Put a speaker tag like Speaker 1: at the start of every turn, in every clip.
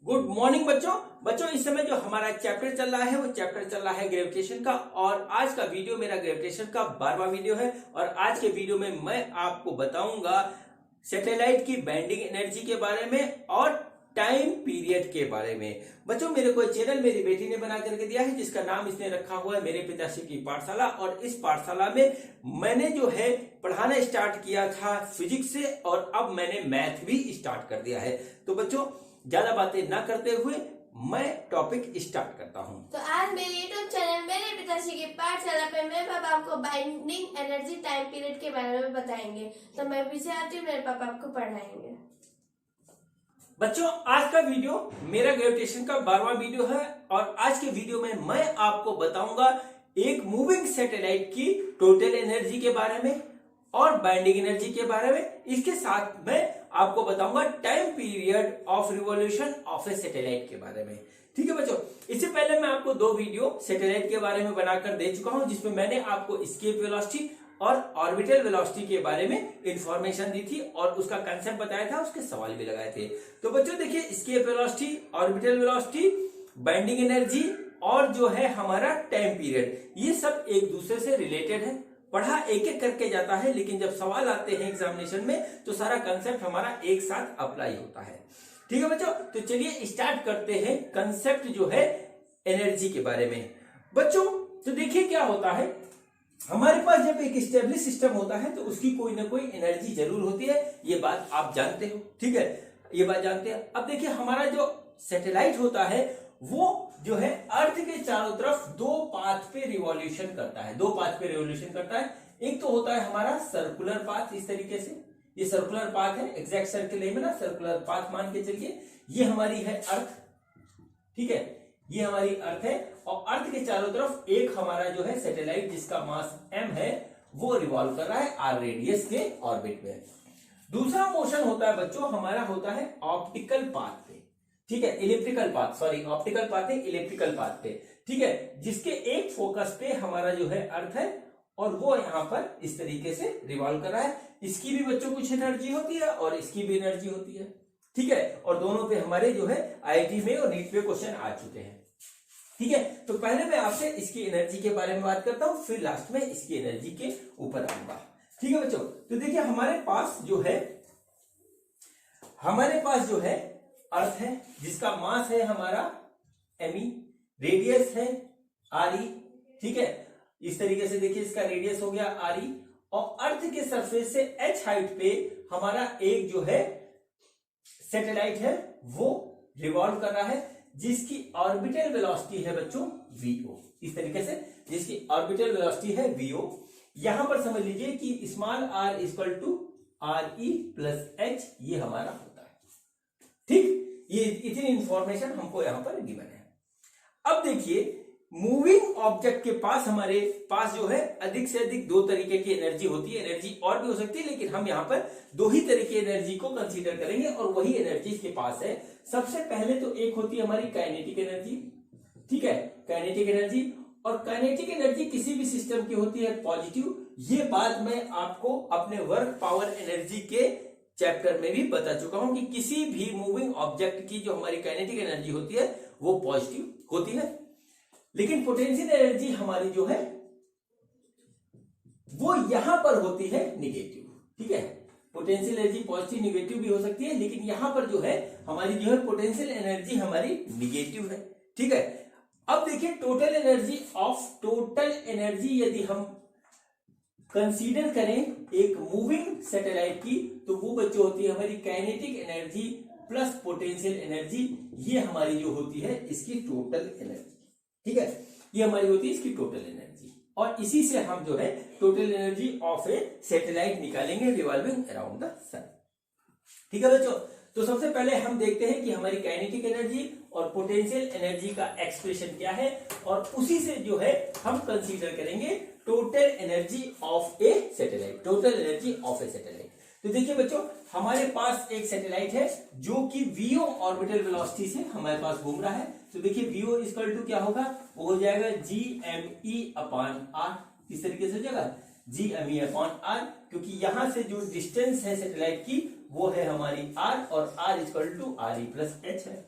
Speaker 1: Good morning बच्चों इस समय जो हमारा चैप्टर चल रहा है वो चैप्टर चल रहा है ग्रेविटेशन का। और आज का वीडियो मेरा ग्रेविटेशन का 12वां वीडियो है। और आज के वीडियो में मैं आपको बताऊंगा सैटेलाइट की बेंडिंग एनर्जी के बारे में और टाइम पीरियड के बारे में। बच्चों मेरे को चैनल मेरी बेटी ने बना करके दिया है जिसका नाम इसने रखा हुआ है मेरे पिताश्री की पाठशाला। और इस पाठशाला में मैंने जो है पढ़ाना स्टार्ट किया था फिजिक्स से और अब मैंने मैथ भी स्टार्ट कर दिया है। तो बच्चों ज्यादा बातें ना करते हुए मैं टॉपिक स्टार्ट करता हूं।
Speaker 2: तो आज मेरे यूट्यूब चैनल मेरे पिताश्री की पाठशाला पे मेरे पापा आपको बाइंडिंग एनर्जी टाइम पीरियड के बारे में बताएंगे। तो मैं पीछे आती हूँ, मेरे पापा आपको पढ़ाएंगे।
Speaker 1: बच्चों आज का वीडियो मेरा ग्रेविटेशन का 12वां वीडियो है। और आज के वीडियो में मैं आपको बताऊंगा एक मूविंग सैटेलाइट की टोटल एनर्जी के बारे में और बाइंडिंग एनर्जी के बारे में। इसके साथ मैं आपको बताऊंगा time period of revolution of A satellite के बारे में। ठीक है बच्चों, इससे पहले मैं आपको 2 वीडियो सैटेलाइट के बारे में बनाकर दे चुका हूं जिसमें मैंने आपको एस्केप वेलोसिटी और ऑर्बिटल वेलोसिटी के बारे में इंफॉर्मेशन दी थी और उसका कंसेप्ट बताया था, उसके सवाल भी लगाए थे। तो बच्चों देखिए, escape velocity, orbital velocity, binding energy और जो है हमारा टाइम पीरियड, ये सब एक दूसरे से रिलेटेड है। पढ़ा एक एक करके जाता है लेकिन जब सवाल आते हैं एग्जामिनेशन में तो सारा कंसेप्ट हमारा एक साथ अप्लाई होता है। ठीक है बच्चों, तो चलिए स्टार्ट करते हैं कंसेप्ट जो है एनर्जी के बारे में। बच्चों तो देखिए क्या होता है, हमारे पास जब एक स्टेबलिश सिस्टम होता है तो उसकी कोई ना कोई एनर्जी जरूर होती है, ये बात आप जानते हो। ठीक है, ये बात जानते हैं। अब देखिए हमारा जो सैटेलाइट होता है वो जो है अर्थ के चारों तरफ 2 पाथ पे रिवॉल्यूशन करता है। 2 पाथ पे रिवॉल्यूशन करता है। एक तो होता है हमारा सर्कुलर पाथ, इस तरीके से ये सर्कुलर पाथ है, एग्जैक्ट सर्कल है ना, सर्कुलर पाथ मान के चलिए। ये हमारी है अर्थ, ठीक है, ये हमारी अर्थ है और अर्थ के चारों तरफ एक हमारा जो है सैटेलाइट जिसका मास m है वो रिवॉल्व कर रहा है r रेडियस के ऑर्बिट में। दूसरा मोशन होता है बच्चों हमारा होता है ऑप्टिकल पाथ पे, ठीक है, electrical path, sorry optical path है इलेक्ट्रिकल पाथ पे, ठीक है, जिसके एक फोकस पे हमारा जो है अर्थ है और वो यहां पर इस तरीके से रिवॉल्व कर रहा है। इसकी भी बच्चों कुछ एनर्जी होती है और इसकी भी एनर्जी होती है, ठीक है। और दोनों पे हमारे जो है आईआईटी में और नीट पे क्वेश्चन आ चुके हैं। ठीक है, तो पहले मैं आपसे इसकी एनर्जी के बारे में बात करता हूं, फिर लास्ट में इसकी एनर्जी के ऊपर आऊंगा। ठीक है बच्चों, तो देखिए हमारे पास जो है अर्थ है जिसका मास है हमारा me, रेडियस है re, ठीक है, इस तरीके से देखिए इसका रेडियस हो गया re। और अर्थ के सरफेस से h हाइट पे हमारा एक जो है सैटेलाइट है वो रिवॉल्व कर रहा है जिसकी ऑर्बिटल वेलोसिटी है बच्चों vo, इस तरीके से जिसकी ऑर्बिटल वेलोसिटी है vo। यहां पर समझ लीजिए कि small r equal to re plus h ये हमारा होता है। ठीक, ये इतनी इंफॉर्मेशन हमको यहां पर गिवन है। अब देखिए मूविंग ऑब्जेक्ट के पास हमारे पास जो है अधिक से अधिक 2 तरीके की एनर्जी होती है। एनर्जी और भी हो सकती है लेकिन हम यहाँ पर 2 ही तरह की एनर्जी को कंसीडर करेंगे और वही एनर्जी इसके पास है। सबसे पहले तो एक होती है हमारी काइनेटिक एनर्जी, ठीक है, काइनेटिक एनर्जी। और काइनेटिक एनर्जी किसी भी सिस्टम की होती है पॉजिटिव। ये बात मैं आपको अपने वर्क पावर एनर्जी के चैप्टर में भी बता चुका हूं कि किसी भी मूविंग ऑब्जेक्ट की जो हमारी काइनेटिक एनर्जी होती है वो पॉजिटिव होती है, लेकिन पोटेंशियल एनर्जी हमारी जो है वो यहां पर होती है निगेटिव। ठीक है, पोटेंशियल एनर्जी पॉजिटिव निगेटिव भी हो सकती है लेकिन यहां पर जो है हमारी जो है पोटेंशियल एनर्जी हमारी निगेटिव है। ठीक है, अब देखिए टोटल एनर्जी यदि हम कंसीडर करें एक मूविंग सैटेलाइट की तो वो बच्चों होती है हमारी kinetic energy plus potential energy, ये हमारी जो होती है इसकी टोटल एनर्जी। ठीक है, ये हमारी होती है इसकी टोटल एनर्जी और इसी से हम जो है total energy of A satellite निकालेंगे रिवॉल्विंग अराउंड द सन। ठीक है बच्चों, तो सबसे पहले हम देखते हैं कि हमारी काइनेटिक एनर्जी और पोटेंशियल एनर्जी का एक्सप्रेशन क्या है और उसी से जो है हम कंसीडर करेंगे total energy of A satellite, total energy of A satellite. तो देखिए बच्चों हमारे पास एक सैटेलाइट है जो कि vo ऑर्बिटल वेलोसिटी से हमारे पास घूम रहा है। तो देखिए vo इक्वल टू क्या होगा, वो हो जाएगा gme अपॉन r, इस तरीके से हो जाएगा gme अपॉन r, क्योंकि यहां से जो डिस्टेंस है सैटेलाइट की वो है हमारी r और r equal to re plus h है।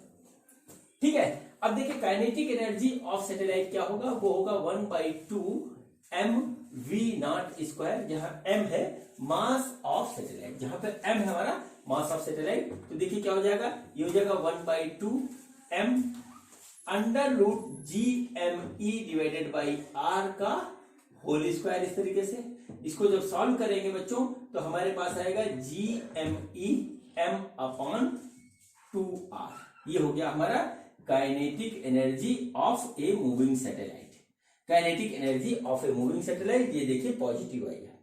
Speaker 1: ठीक है। अब देखिए काइनेटिक एनर्जी ऑफ सैटेलाइट क्या होगा, वो होगा 1/2 mv0 स्क्वायर, जहां m है मास ऑफ सैटेलाइट, जहां पे m है हमारा मास ऑफ सैटेलाइट। तो देखिए क्या हो जाएगा, ये हो जाएगा 1/2 m √GME divided by r का होल स्क्वायर। इस तरीके से इसको जब सॉल्व करेंगे बच्चों तो हमारे पास आएगा GME m/2r। ये हो गया हमारा kinetic energy of a moving satellite. Kinetic energy of a moving satellite, ये देखिए पॉजिटिव आई है,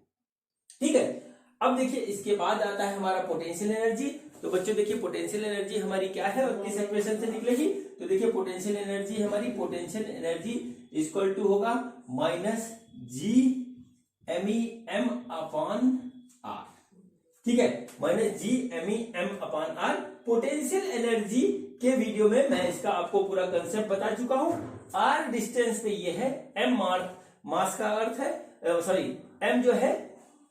Speaker 1: ठीक है। अब देखिए इसके बाद आता है हमारा पोटेंशियल एनर्जी। तो बच्चों देखिए पोटेंशियल एनर्जी हमारी क्या है और किस इक्वेशन से निकलेगी। तो देखिए पोटेंशियल एनर्जी हमारी, पोटेंशियल एनर्जी इक्वल टू होगा -GMEm/r, ठीक है, -GMEm/r। पोटेंशियल एनर्जी के वीडियो में मैं इसका आपको पूरा कंसेप्ट बता चुका हूं। r डिस्टेंस पे ये है, m मास का अर्थ है, सॉरी m जो है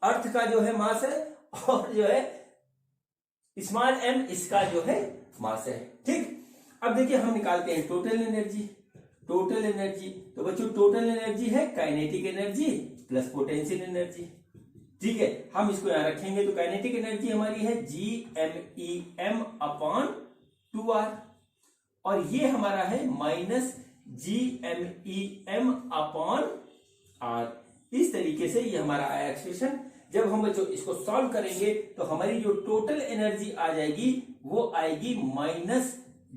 Speaker 1: अर्थ का जो है मास है, और जो है स्मॉल m इसका जो है मास है, ठीक। अब देखिए हम निकालते हैं टोटल एनर्जी। टोटल एनर्जी, तो बच्चों टोटल एनर्जी है kinetic energy plus potential energy, ठीक है। हम इसको यहां रखेंगे तो काइनेटिक एनर्जी हमारी है GMEm/2r, और ये हमारा है -GMEm/r। इस तरीके से ये हमारा आया एक्सप्रेशन। जब हम बच्चों इसको सॉल्व करेंगे तो हमारी जो टोटल एनर्जी आ जाएगी वो आएगी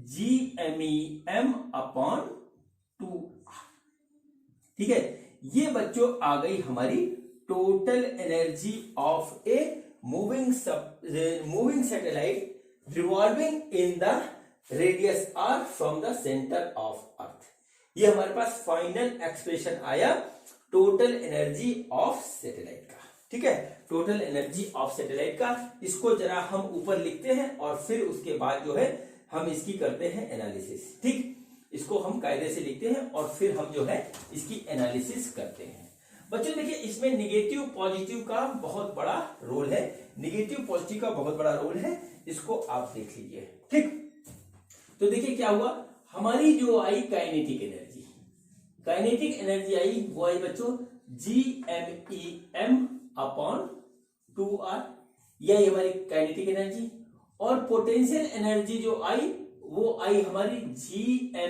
Speaker 1: -GMEm/2r, ठीक है। ये बच्चों आ गई हमारी total energy of a moving satellite revolving in the radius r from the centre of अर्थ। ये हमारे पास फाइनल एक्सप्रेशन आया टोटल एनर्जी ऑफ सैटेलाइट का, ठीक है। टोटल एनर्जी ऑफ सैटेलाइट का, इसको जरा हम ऊपर लिखते हैं और फिर उसके बाद जो है हम इसकी करते हैं एनालिसिस, ठीक। इसको हम कायदे से लिखते हैं और फिर हम जो है इसकी एनालिसिस करते हैं। बच्चों देखिए इसमें निगेटिव पॉजिटिव का बहुत बड़ा रोल है, निगेटिव पॉजिटिव का बहुत बड़ा रोल है, इसको आप देख लीजिए, ठीक। तो देखिए क्या हुआ, हमारी जो आई काइनेटिक एनर्जी, काइनेटिक एनर्जी आई वो आई बच्चों GMEm/2r, यही हमारी काइनेटिक एनर्जी। और पोटेंशियल एनर्जी जो आई वो आई हमारी GMEm/r,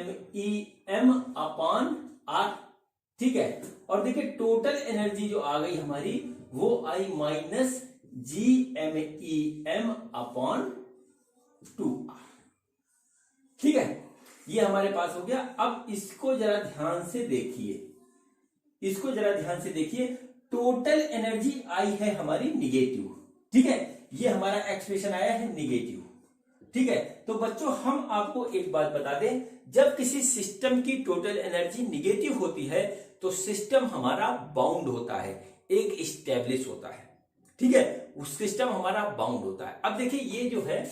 Speaker 1: ठीक है। और देखिए टोटल एनर्जी जो आ गई हमारी वो आई -GMEm/2r, ठीक है। ये हमारे पास हो गया। अब इसको जरा ध्यान से देखिए, इसको जरा ध्यान से देखिए, टोटल एनर्जी आई है हमारी निगेटिव, ठीक है। ये हमारा एक्सप्रेशन आया है निगेटिव, ठीक है। तो बच्चों हम आपको एक बात बता दें, जब किसी सिस्टम की टोटल एनर्जी निगेटिव होती है तो सिस्टम हमारा बाउंड होता है, एक स्टेब्लिश होता है, ठीक है। उस सिस्टम हमारा बाउंड होता है। अब देखिए ये जो है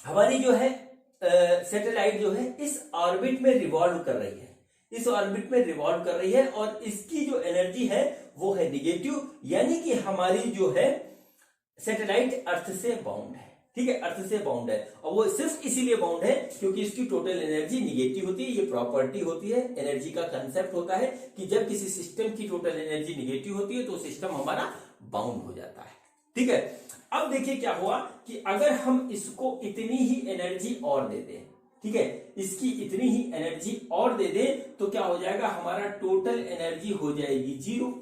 Speaker 1: हमारी जो है सैटेलाइट जो है इस ऑर्बिट में रिवॉल्व कर रही है, इस ऑर्बिट में रिवॉल्व कर रही है, और इसकी जो एनर्जी है वो है निगेटिव, यानी कि हमारी जो है सैटेलाइट अर्थ से बाउंड है, ठीक है, अर्थ से बाउंड है। और वो सिर्फ इसीलिए बाउंड है क्योंकि इसकी टोटल एनर्जी निगेटिव होती है। ये प्रॉपर्टी होती है, एनर्जी का कंसेप्ट होता है कि जब किसी सिस्टम की टोटल एनर्जी निगेटिव होती है तो सिस्टम हमारा बाउंड हो जाता है, ठीक है। अब देखिए क्या हुआ कि अगर हम इसको इतनी ही एनर्जी और दे दें, ठीक है, इसकी इतनी ही एनर्जी और दे दें तो क्या हो जाएगा, हमारा टोटल एनर्जी हो जाएगी 0,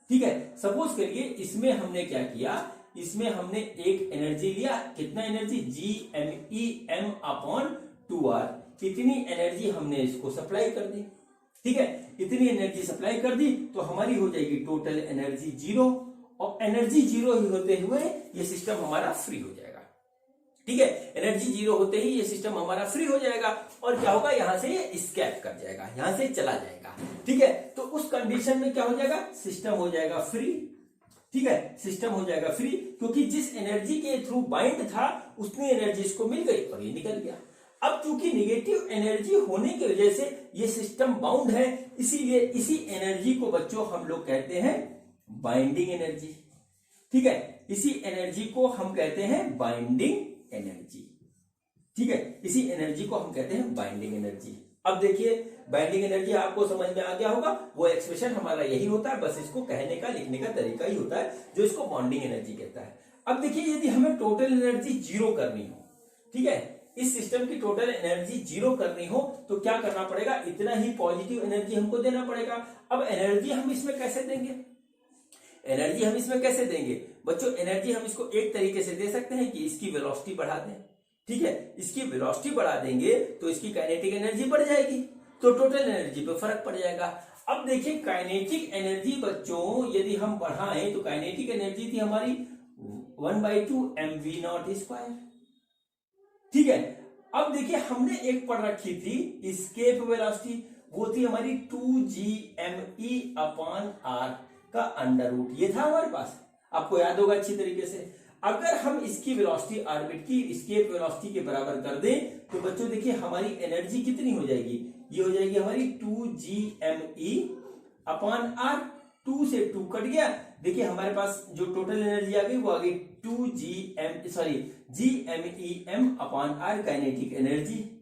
Speaker 1: ठीक है। सपोज करिए इसमें हमने क्या किया, इसमें हमने एक एनर्जी लिया, कितना एनर्जी, GMEm/2r, इतनी एनर्जी हमने इसको सप्लाई कर दी, ठीक है। इतनी एनर्जी सप्लाई कर दी तो हमारी हो जाएगी टोटल एनर्जी 0, और एनर्जी 0 ही होते हुए ये सिस्टम हमारा फ्री हो जाएगा, ठीक है। एनर्जी 0 होते ही ये सिस्टम हमारा फ्री हो जाएगा, और क्या होगा, यहां से ये स्केप कर जाएगा, यहां से चला जाएगा, ठीक है। तो उस कंडीशन में क्या हो जाएगा, सिस्टम हो जाएगा फ्री, ठीक है, सिस्टम हो जाएगा फ्री, क्योंकि जिस एनर्जी के थ्रू बाइंड था उतनी एनर्जी इसको मिल गई और ये निकल गया। अब चूंकि निगेटिव एनर्जी होने की वजह से ये सिस्टम बाउंड है, इसीलिए इसी एनर्जी को बच्चों हम लोग कहते हैं बाइंडिंग एनर्जी, ठीक है। इसी एनर्जी को हम कहते हैं बाइंडिंग एनर्जी, ठीक है, इसी एनर्जी को हम कहते हैं बाइंडिंग एनर्जी। अब देखिए बाइंडिंग एनर्जी आपको समझ में आ गया होगा, वो एक्सप्रेशन हमारा यही होता है, बस इसको कहने का लिखने का तरीका ही होता है जो इसको बॉन्डिंग एनर्जी कहता है। अब देखिए यदि हमें टोटल एनर्जी जीरो करनी हो, ठीक है, इस सिस्टम की टोटल एनर्जी जीरो करनी हो तो क्या करना पड़ेगा, इतना ही पॉजिटिव एनर्जी हमको देना पड़ेगा। अब एनर्जी हम इसमें कैसे देंगे, एनर्जी हम इसमें कैसे देंगे बच्चों, एनर्जी हम इसको एक तरीके से दे सकते हैं कि इसकी वेलोसिटी बढ़ा दें, ठीक है, इसकी वेलोसिटी बढ़ा देंगे तो इसकी काइनेटिक एनर्जी बढ़ जाएगी, तो टोटल एनर्जी पे फर्क पड़ जाएगा। अब देखिए काइनेटिक एनर्जी बच्चों यदि हम बढ़ाएं तो काइनेटिक एनर्जी थी हमारी 1/2 mv0², ठीक है। अब देखिए हमने एक पढ़ रखी थी एस्केप वेलोसिटी, वो थी हमारी 2gme/r का अंडर रूट, ये था हमारे पास, आपको याद होगा अच्छी तरीके से। अगर हम इसकी वेलोसिटी ऑर्बिट की एस्केप वेलोसिटी के बराबर कर दें तो बच्चों देखिए हमारी एनर्जी कितनी हो जाएगी, ये हो जाएगी हमारी 2gme/r, 2 से 2 कट गया, देखिए हमारे पास जो टोटल एनर्जी आ गई वो आ गई gmem/r काइनेटिक एनर्जी,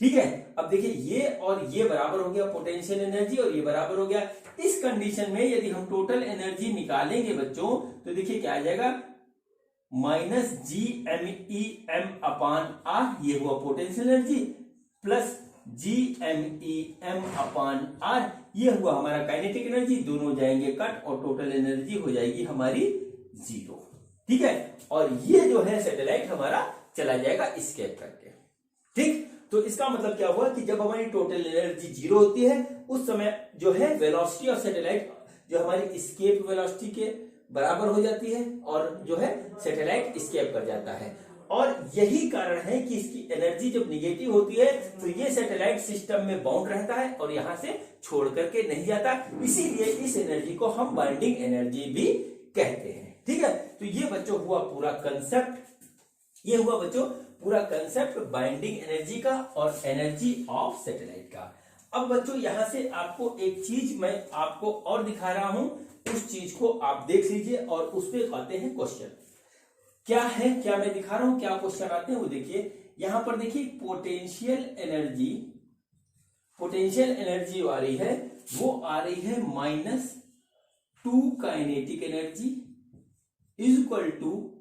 Speaker 1: ठीक है। अब देखिए ये और ये बराबर हो गया पोटेंशियल एनर्जी और ये बराबर हो गया। इस कंडीशन में यदि हम टोटल एनर्जी निकालेंगे बच्चों तो देखिए क्या आ जाएगा, -gmem/r, ये हुआ पोटेंशियल एनर्जी, प्लस gmem/r, ये हुआ हमारा काइनेटिक एनर्जी, दोनों जाएंगे कट और टोटल एनर्जी हो जाएगी हमारी 0, ठीक है। और ये जो है सैटेलाइट हमारा चला जाएगा एस्केप करके, ठीक। तो इसका मतलब क्या हुआ कि जब हमारी टोटल एनर्जी 0 होती है उस समय जो है वेलोसिटी ऑफ सैटेलाइट जो हमारी एस्केप वेलोसिटी के बराबर हो जाती है और जो है सैटेलाइट एस्केप कर जाता है। और यही कारण है कि इसकी एनर्जी जब निगेटिव होती है तो ये सैटेलाइट सिस्टम में बाउंड रहता है और यहां से छोड़ करके नहीं जाता, इसीलिए इस एनर्जी को हम बाइंडिंग एनर्जी भी कहते हैं, ठीक है। तो ये बच्चों हुआ पूरा कंसेप्ट, ये हुआ बच्चों पूरा कंसेप्ट बाइंडिंग एनर्जी का और एनर्जी ऑफ सैटेलाइट का। अब बच्चों यहां से आपको एक चीज मैं आपको और दिखा रहा हूं, उस चीज को आप देख लीजिए और उस पर आते हैं क्वेश्चन। क्या है, क्या मैं दिखा रहा हूं, क्या क्वेश्चन आते हैं वो देखिए। यहां पर देखिए पोटेंशियल एनर्जी आ रही है, वो आ रही है -2 kinetic energy is equal to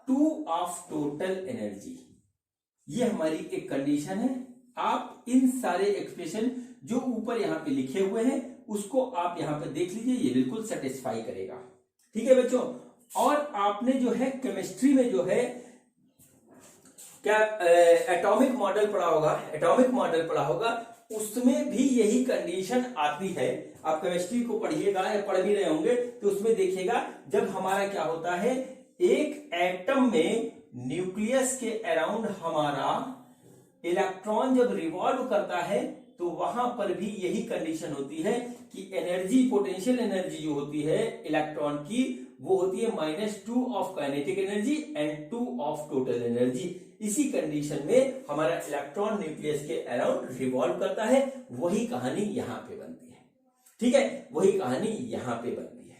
Speaker 1: 2 of total energy. ये हमारी एक कंडीशन है। आप इन सारे एक्सप्रेशन जो ऊपर यहां पे लिखे हुए हैं उसको आप यहां पे देख लीजिए, ये बिल्कुल सेटिस्फाई करेगा, ठीक है बच्चों। और आपने जो है केमिस्ट्री में जो है क्या एटॉमिक मॉडल पढ़ा होगा, उसमें भी यही कंडीशन आती है। आप केमिस्ट्री को पढ़िएगा या पढ़ भी रहे होंगे तो उसमें देखिएगा जब हमारा क्या होता है, एक एटम में न्यूक्लियस के अराउंड हमारा इलेक्ट्रॉन जब रिवॉल्व करता है तो वहां पर भी यही कंडीशन होती है कि एनर्जी, पोटेंशियल एनर्जी जो होती है इलेक्ट्रॉन की, वो होती है -2 of kinetic energy and 2 of total energy. इसी कंडीशन में हमारा इलेक्ट्रॉन न्यूक्लियस के अराउंड रिवॉल्व करता है, वही कहानी यहां पे बनती है, ठीक है, वही कहानी यहां पे बनती है।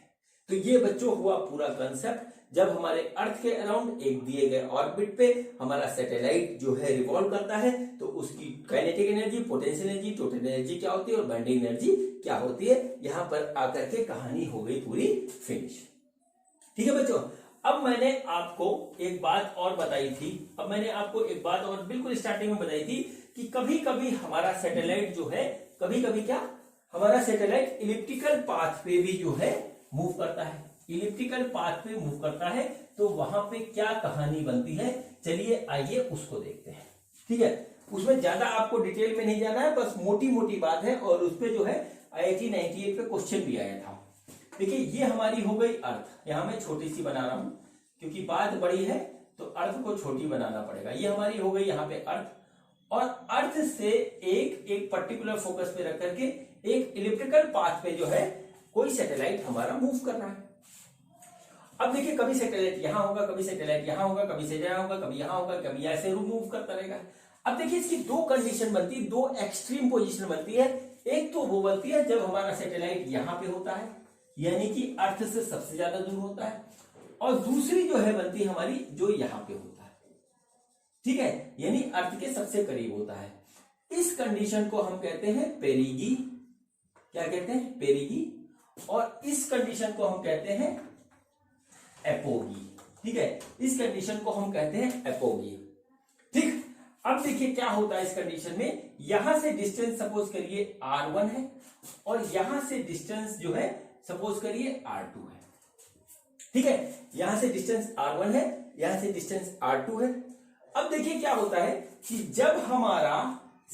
Speaker 1: तो ये बच्चों हुआ पूरा कंसेप्ट। जब हमारे अर्थ के अराउंड एक दिए गए ऑर्बिट पे हमारा सैटेलाइट जो है रिवॉल्व करता है तो उसकी kinetic energy, potential energy, total energy क्या होती है और बाइंडिंग एनर्जी क्या होती है, यहां पर आकर के कहानी हो गई पूरी फिनिश, ठीक है बच्चों। अब मैंने आपको एक बात और बताई थी, बिल्कुल स्टार्टिंग में बताई थी कि कभी कभी हमारा सैटेलाइट जो है, कभी कभी क्या हमारा सैटेलाइट इलिप्टिकल पाथ पे भी जो है मूव करता है, इलिप्टिकल पाथ पे मूव करता है, तो वहां पे क्या कहानी बनती है, चलिए आइए उसको देखते हैं, ठीक है। उसमें ज्यादा आपको डिटेल में नहीं जाना है, बस मोटी मोटी बात है और उस पे जो है IIT 98 पे क्वेश्चन भी आया था। देखिए ये हमारी हो गई अर्थ, यहां मैं छोटी सी बना रहा हूं क्योंकि बात बड़ी है तो अर्थ को छोटी बनाना पड़ेगा। ये हमारी हो गई यहाँ पे अर्थ, और अर्थ से एक पर्टिकुलर फोकस पे रख करके एक इलिप्टिकल पाथ पे जो है कोई सैटेलाइट हमारा मूव कर रहा है। अब देखिए कभी सैटेलाइट यहां होगा, कभी सैटेलाइट यहां होगा, कभी से यहां होगा, कभी यहां होगा, कभी ऐसे मूव करता रहेगा। अब देखिए इसकी दो कंडीशन बनती है, दो एक्सट्रीम पोजीशन बनती है। एक तो वो बनती है जब हमारा सैटेलाइट यहां पे होता है, यानी कि अर्थ से सबसे ज्यादा दूर होता है, और दूसरी जो है बनती है हमारी जो यहां पे होता है, ठीक है। यानी अर्थ के सबसे करीब होता है। इस कंडीशन को हम कहते हैं पेरिगी। क्या कहते हैं? पेरिगी। और इस कंडीशन को हम कहते हैं एपोगी। ठीक है, इस कंडीशन को हम कहते हैं एपोगी। ठीक, अब देखिए क्या होता है इस कंडीशन में। यहां से डिस्टेंस सपोज करिए r1 है और यहां से डिस्टेंस जो है सपोज करिए r2 है। ठीक है, यहां से डिस्टेंस r1 है, यहां से डिस्टेंस r2 है। अब देखिए क्या होता है कि जब हमारा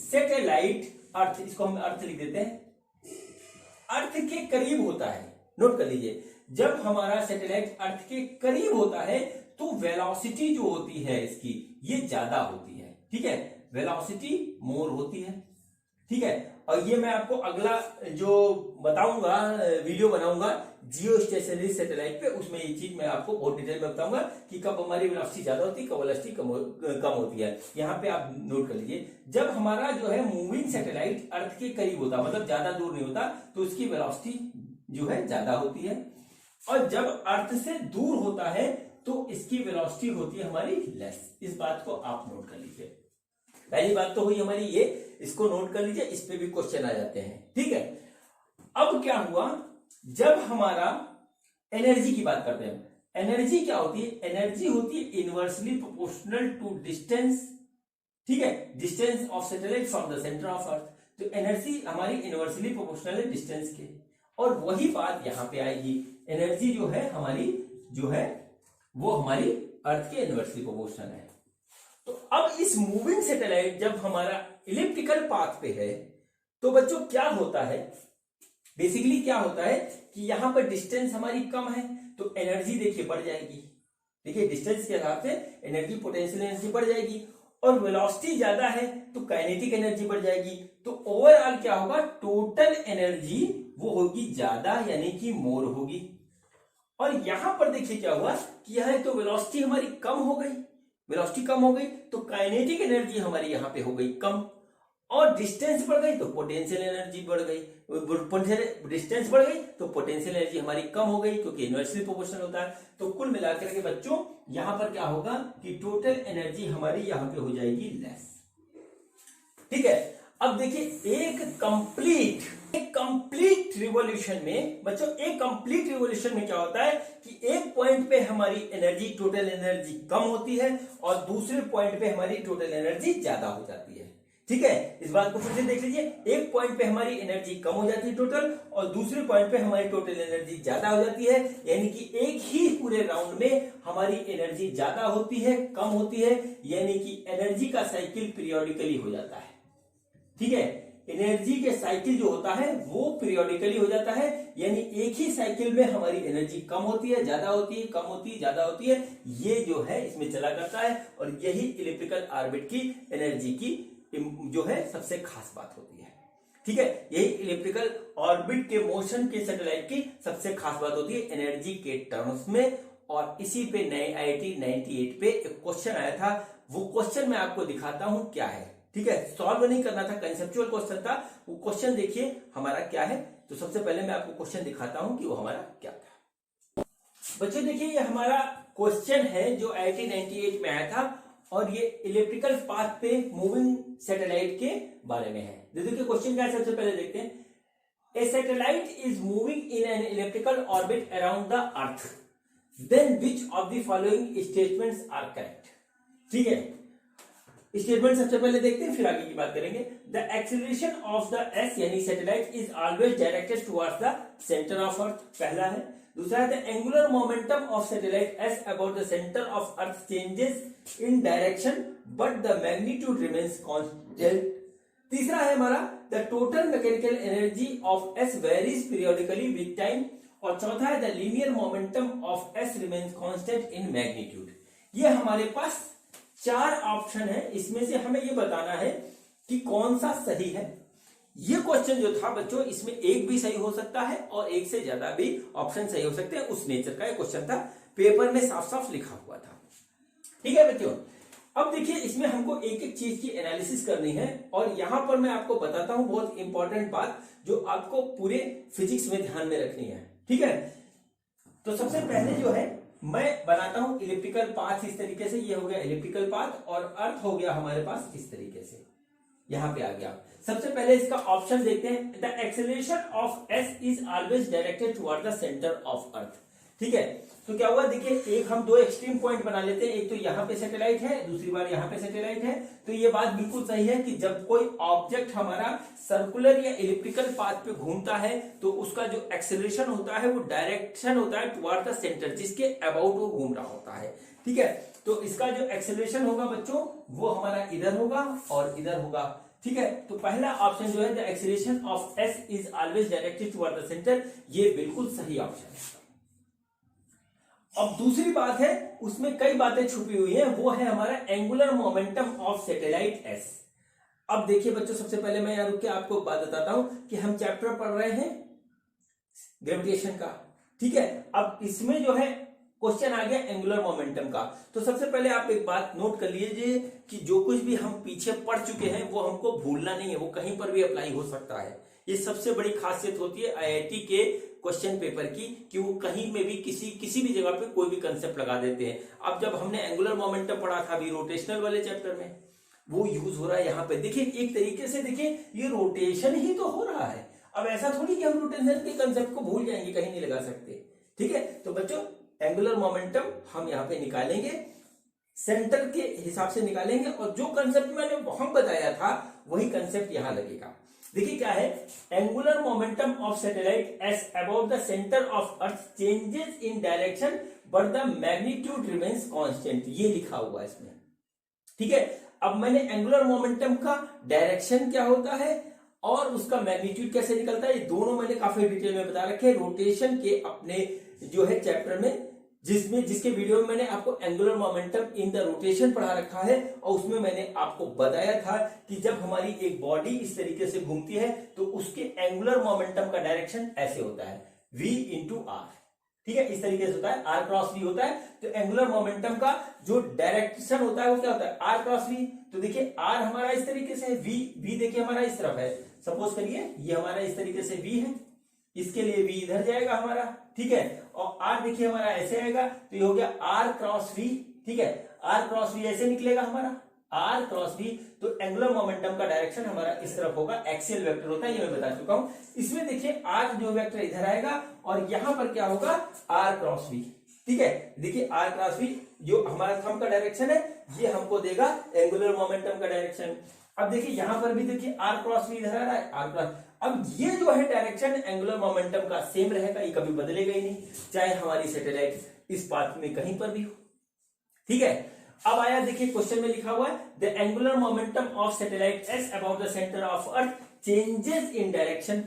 Speaker 1: सैटेलाइट अर्थ, इसको हम अर्थ लिख देते हैं, अर्थ के करीब होता है, नोट कर लीजिए, जब हमारा सैटेलाइट अर्थ के करीब होता है तो वेलोसिटी जो होती है इसकी ये ज्यादा होती है। ठीक है, वेलोसिटी मोर होती है। ठीक है, और ये मैं आपको अगला जो बताऊंगा, वीडियो बनाऊंगा जियो स्टेशनरी सैटेलाइट पे, उसमें ये चीज मैं आपको बहुत डिटेल में बताऊंगा कि कब हमारी वेलोसिटी ज्यादा होती है, कब वेलोसिटी कम होती है। यहाँ पे आप नोट कर लीजिए, जब हमारा जो है मूविंग सैटेलाइट अर्थ के करीब होता, मतलब ज्यादा दूर नहीं होता, तो उसकी वेलोसिटी जो है ज्यादा होती है। और जब अर्थ से दूर होता है तो इसकी वेलोसिटी होती है हमारी लेस। इस बात को आप नोट कर लीजिए। पहली बात तो हुई हमारी ये, इसको नोट कर लीजिए, इस पे भी क्वेश्चन आ जाते हैं। ठीक है, अब क्या हुआ, जब हमारा एनर्जी की बात करते हैं। एनर्जी क्या होती है? एनर्जी होती है इनवर्सली प्रोपोर्शनल टू डिस्टेंस। ठीक है, distance of satellite from the centre of earth. तो एनर्जी हमारी इनवर्सली प्रोपोर्शनल है डिस्टेंस के, और वही बात यहां पे आएगी। एनर्जी जो है हमारी, जो है वो हमारी अर्थ के इनवर्सली प्रोपोर्शनल है। तो अब इस मूविंग सैटेलाइट जब हमारा इलिप्टिकल पाथ पे है तो बच्चों क्या होता है, बेसिकली क्या होता है कि यहां पर डिस्टेंस हमारी कम है तो एनर्जी देखिए बढ़ जाएगी। देखिए डिस्टेंस के हिसाब से एनर्जी, पोटेंशियल एनर्जी बढ़ जाएगी, और वेलोसिटी ज्यादा है तो काइनेटिक एनर्जी बढ़ जाएगी। तो ओवरऑल क्या होगा, टोटल एनर्जी वो होगी ज्यादा, यानी कि मोर होगी। और यहां पर देखिए क्या हुआ कि यहां तो वेलोसिटी हमारी कम हो गई, वेलोसिटी कम हो गई तो काइनेटिक एनर्जी हमारी यहां पे हो गई कम, और डिस्टेंस बढ़ गई तो पोटेंशियल एनर्जी बढ़ गई, डिस्टेंस बढ़ गई तो पोटेंशियल एनर्जी हमारी कम हो गई, क्योंकि इनवर्सली प्रोपोर्शनल होता है। तो कुल मिलाकर के बच्चों यहां पर क्या होगा कि टोटल एनर्जी हमारी यहां पे हो जाएगी लेस। ठीक है, अब देखिए एक कंप्लीट रिवॉल्यूशन में बच्चों, एक कंप्लीट रिवॉल्यूशन में क्या होता है कि एक पॉइंट पे हमारी एनर्जी, टोटल एनर्जी कम होती है, और दूसरे पॉइंट पे हमारी टोटल एनर्जी ज्यादा हो जाती है। ठीक है, इस बात को फिर से देख लीजिए, एक पॉइंट पे हमारी एनर्जी कम हो जाती है टोटल, और दूसरे पॉइंट पे हमारी टोटल एनर्जी ज्यादा हो जाती है। यानी कि एक ही पूरे राउंड में हमारी एनर्जी ज्यादा होती है, कम होती है, यानी कि एनर्जी का साइकिल पीरियोडिकली हो जाता है। ठीक है, एनर्जी के साइकिल जो होता है वो पीरियोडिकली हो जाता है, यानी एक ही साइकिल में हमारी एनर्जी कम होती है, ज्यादा होती है, कम होती है, ज्यादा होती है, ये जो है इसमें चला करता है। और यही इलिप्टिकल ऑर्बिट की एनर्जी की जो है सबसे खास बात होती है। ठीक है, यही इलिप्टिकल ऑर्बिट के मोशन के सैटेलाइट की सबसे खास बात होती है एनर्जी के टर्म्स में। और इसी पे नए IIT 98 पे एक क्वेश्चन आया था, वो क्वेश्चन मैं आपको दिखाता हूं क्या है। ठीक है, सॉल्व नहीं करना था, कंसेप्चुअल क्वेश्चन था। वो क्वेश्चन देखिए हमारा क्या है। तो सबसे पहले मैं आपको क्वेश्चन दिखाता हूं कि वो हमारा क्या था। बच्चों देखिए, ये हमारा क्वेश्चन है जो IIT 98 में आया था, और ये इलिप्टिकल पाथ पे मूविंग सैटेलाइट के बारे में है। देखिए क्वेश्चन क्या है, सबसे पहले देखते हैं। A satellite is moving in an elliptical orbit around the earth, then which of the following statements are correct. ठीक है, स्टेटमेंट सबसे पहले देखते हैं, फिर आगे की बात करेंगे। The acceleration of the S यानी satellite is always directed towards the centre of earth, पहला है। दूसरा है the angular momentum of satellite S about the centre of earth changes in direction but the magnitude remains constant. तीसरा है हमारा the total mechanical energy of S varies periodically with time. और चौथा है the linear momentum of S remains constant in magnitude. ये हमारे पास 4 option है, इसमें से हमें ये बताना है कि कौन सा सही है। ये क्वेश्चन जो था बच्चों, इसमें एक भी सही हो सकता है और एक से ज्यादा भी ऑप्शन सही हो सकते हैं, उस नेचर का क्वेश्चन था, पेपर में साफ साफ लिखा हुआ था। ठीक है बच्चों, अब देखिए इसमें हमको एक एक चीज की एनालिसिस करनी है, और यहां पर मैं आपको बताता हूं बहुत इंपॉर्टेंट बात जो आपको पूरे फिजिक्स में ध्यान में रखनी है। ठीक है, तो सबसे पहले जो है मैं बनाता हूं इलिप्टिकल पाथ इस तरीके से, ये हो गया इलिप्टिकल पाथ और अर्थ हो गया हमारे पास इस तरीके से, यहां पे आ गया। सबसे पहले इसका ऑप्शन देखते हैं, the acceleration of S is always directed toward the centre of अर्थ। ठीक है, तो क्या हुआ, देखिए एक हम दो एक्सट्रीम पॉइंट बना लेते हैं, एक तो यहाँ पे सैटेलाइट है, दूसरी बार यहाँ पे सैटेलाइट है। तो ये बात बिल्कुल सही है कि जब कोई ऑब्जेक्ट हमारा सर्कुलर या इलिप्टिकल पाथ पे घूमता है तो उसका जो एक्सेलरेशन होता है वो डायरेक्शन होता है टुवर्ड द सेंटर, जिसके अबाउट वो घूम रहा होता है। ठीक है, तो इसका जो एक्सेलरेशन होगा बच्चों वो हमारा इधर होगा और इधर होगा। ठीक है, तो पहला ऑप्शन जो है the acceleration of S is always directed toward the centre, ये बिल्कुल सही ऑप्शन है। अब दूसरी बात है, उसमें कई बातें छुपी हुई हैं, वो है हमारा angular momentum of satellite S. अब देखिए बच्चों, सबसे पहले मैं यहां रुक के आपको बात बताता हूं कि हम चैप्टर पढ़ रहे हैं ग्रेविटेशन का। ठीक है, अब इसमें जो है क्वेश्चन आ गया एंगुलर मोमेंटम का। तो सबसे पहले आप एक बात नोट कर लीजिए कि जो कुछ भी हम पीछे पढ़ चुके हैं वो हमको भूलना नहीं है, वो कहीं पर भी अप्लाई हो सकता है। ये सबसे बड़ी खासियत होती है आईआईटी के क्वेश्चन पेपर की, कि वो कहीं में भी किसी भी जगह पे कोई भी कंसेप्ट लगा देते हैं। अब जब हमने एंगुलर मोमेंटम पढ़ा था अभी रोटेशनल वाले चैप्टर में, वो यूज हो रहा है यहाँ पे। देखिए एक तरीके से देखिए ये रोटेशन ही तो हो रहा है। अब ऐसा थोड़ी कि हम रोटेशन के कंसेप्ट को भूल जाएंगे, कहीं नहीं लगा सकते। ठीक है, तो बच्चों एंगुलर मोमेंटम हम यहाँ पे निकालेंगे, सेंटर के हिसाब से निकालेंगे, और जो कंसेप्ट मैंने वहां बताया था वही कंसेप्ट यहां लगेगा। देखिए क्या है, angular momentum of satellite S about the centre of earth changes in direction but the magnitude remains constant, ये लिखा हुआ है इसमें। ठीक है, अब मैंने एंगुलर मोमेंटम का डायरेक्शन क्या होता है और उसका मैग्नीट्यूड कैसे निकलता है, ये दोनों मैंने काफी डिटेल में बता रखे रोटेशन के अपने जो है चैप्टर में, जिसके वीडियो में मैंने आपको angular momentum in the rotation पढ़ा रखा है। और उसमें मैंने आपको बताया था कि जब हमारी एक बॉडी इस तरीके से घूमती है तो उसके एंगुलर मोमेंटम का डायरेक्शन ऐसे होता है, v इंटू आर। ठीक है, इस तरीके से होता है, r क्रॉस v होता है। तो एंगुलर मोमेंटम का जो डायरेक्शन होता है वो क्या होता है, r क्रॉस v। तो देखिए r हमारा इस तरीके से है, v देखिए हमारा इस तरफ है, सपोज करिए ये हमारा इस तरीके से v है, इसके लिए v इधर जाएगा हमारा। ठीक है, और r देखिए हमारा ऐसे आएगा, तो ये हो गया r क्रॉस v। ठीक है, r क्रॉस v ऐसे निकलेगा हमारा r क्रॉस v। तो एंगुलर मोमेंटम का डायरेक्शन हमारा इस तरफ होगा, एक्सियल वेक्टर होता है, ये मैं बता चुका हूं। इसमें देखिए r जो वेक्टर इधर आएगा और यहां पर क्या होगा r क्रॉस v। ठीक है, देखिए r क्रॉस v जो हमारा थंब का डायरेक्शन है ये हमको देगा एंगुलर मोमेंटम का डायरेक्शन। अब देखिए यहां पर भी देखिए r क्रॉस v इधर आ रहा है, r क्रॉस। अब ये जो है डायरेक्शन एंगुलर मोमेंटम का सेम रहेगा, ये कभी बदलेगा ही नहीं, चाहे हमारी सैटेलाइट इस पाथ में कहीं पर भी हो। ठीक है, अब आया देखिए क्वेश्चन में लिखा हुआ है the angular momentum of satellite S about the centre of earth changes in direction,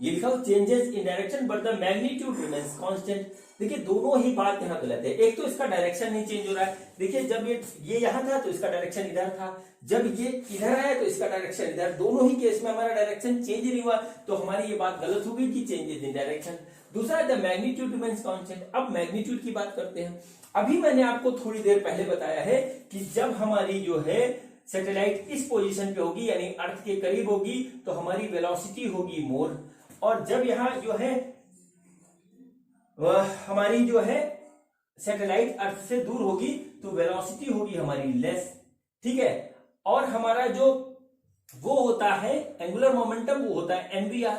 Speaker 1: ये लिखा हुआ changes in direction but the magnitude remains constant. देखिए दोनों ही बात यहाँ गलत है। एक तो इसका डायरेक्शन नहीं चेंज हो रहा है, देखिए जब ये यहाँ था तो इसका डायरेक्शन इधर था, जब ये इधर आया तो इसका डायरेक्शन इधर, दोनों ही केस में हमारा डायरेक्शन चेंज नहीं हुआ, तो हमारी ये बात गलत हो गई कि चेंजेस इन डायरेक्शन। दूसरा द मैग्नीट्यूड रिमेन्स कांस्टेंट। अब मैग्नीट्यूड की बात करते हैं। अभी मैंने आपको थोड़ी देर पहले बताया है कि जब हमारी जो है सैटेलाइट इस पोजीशन पे होगी यानी अर्थ के करीब होगी तो हमारी वेलोसिटी होगी मोर, और जब यहाँ जो है हमारी जो है सैटेलाइट अर्थ से दूर होगी तो वेलोसिटी होगी हमारी लेस। ठीक है, और हमारा जो वो होता है एंगुलर मोमेंटम वो होता है mvr।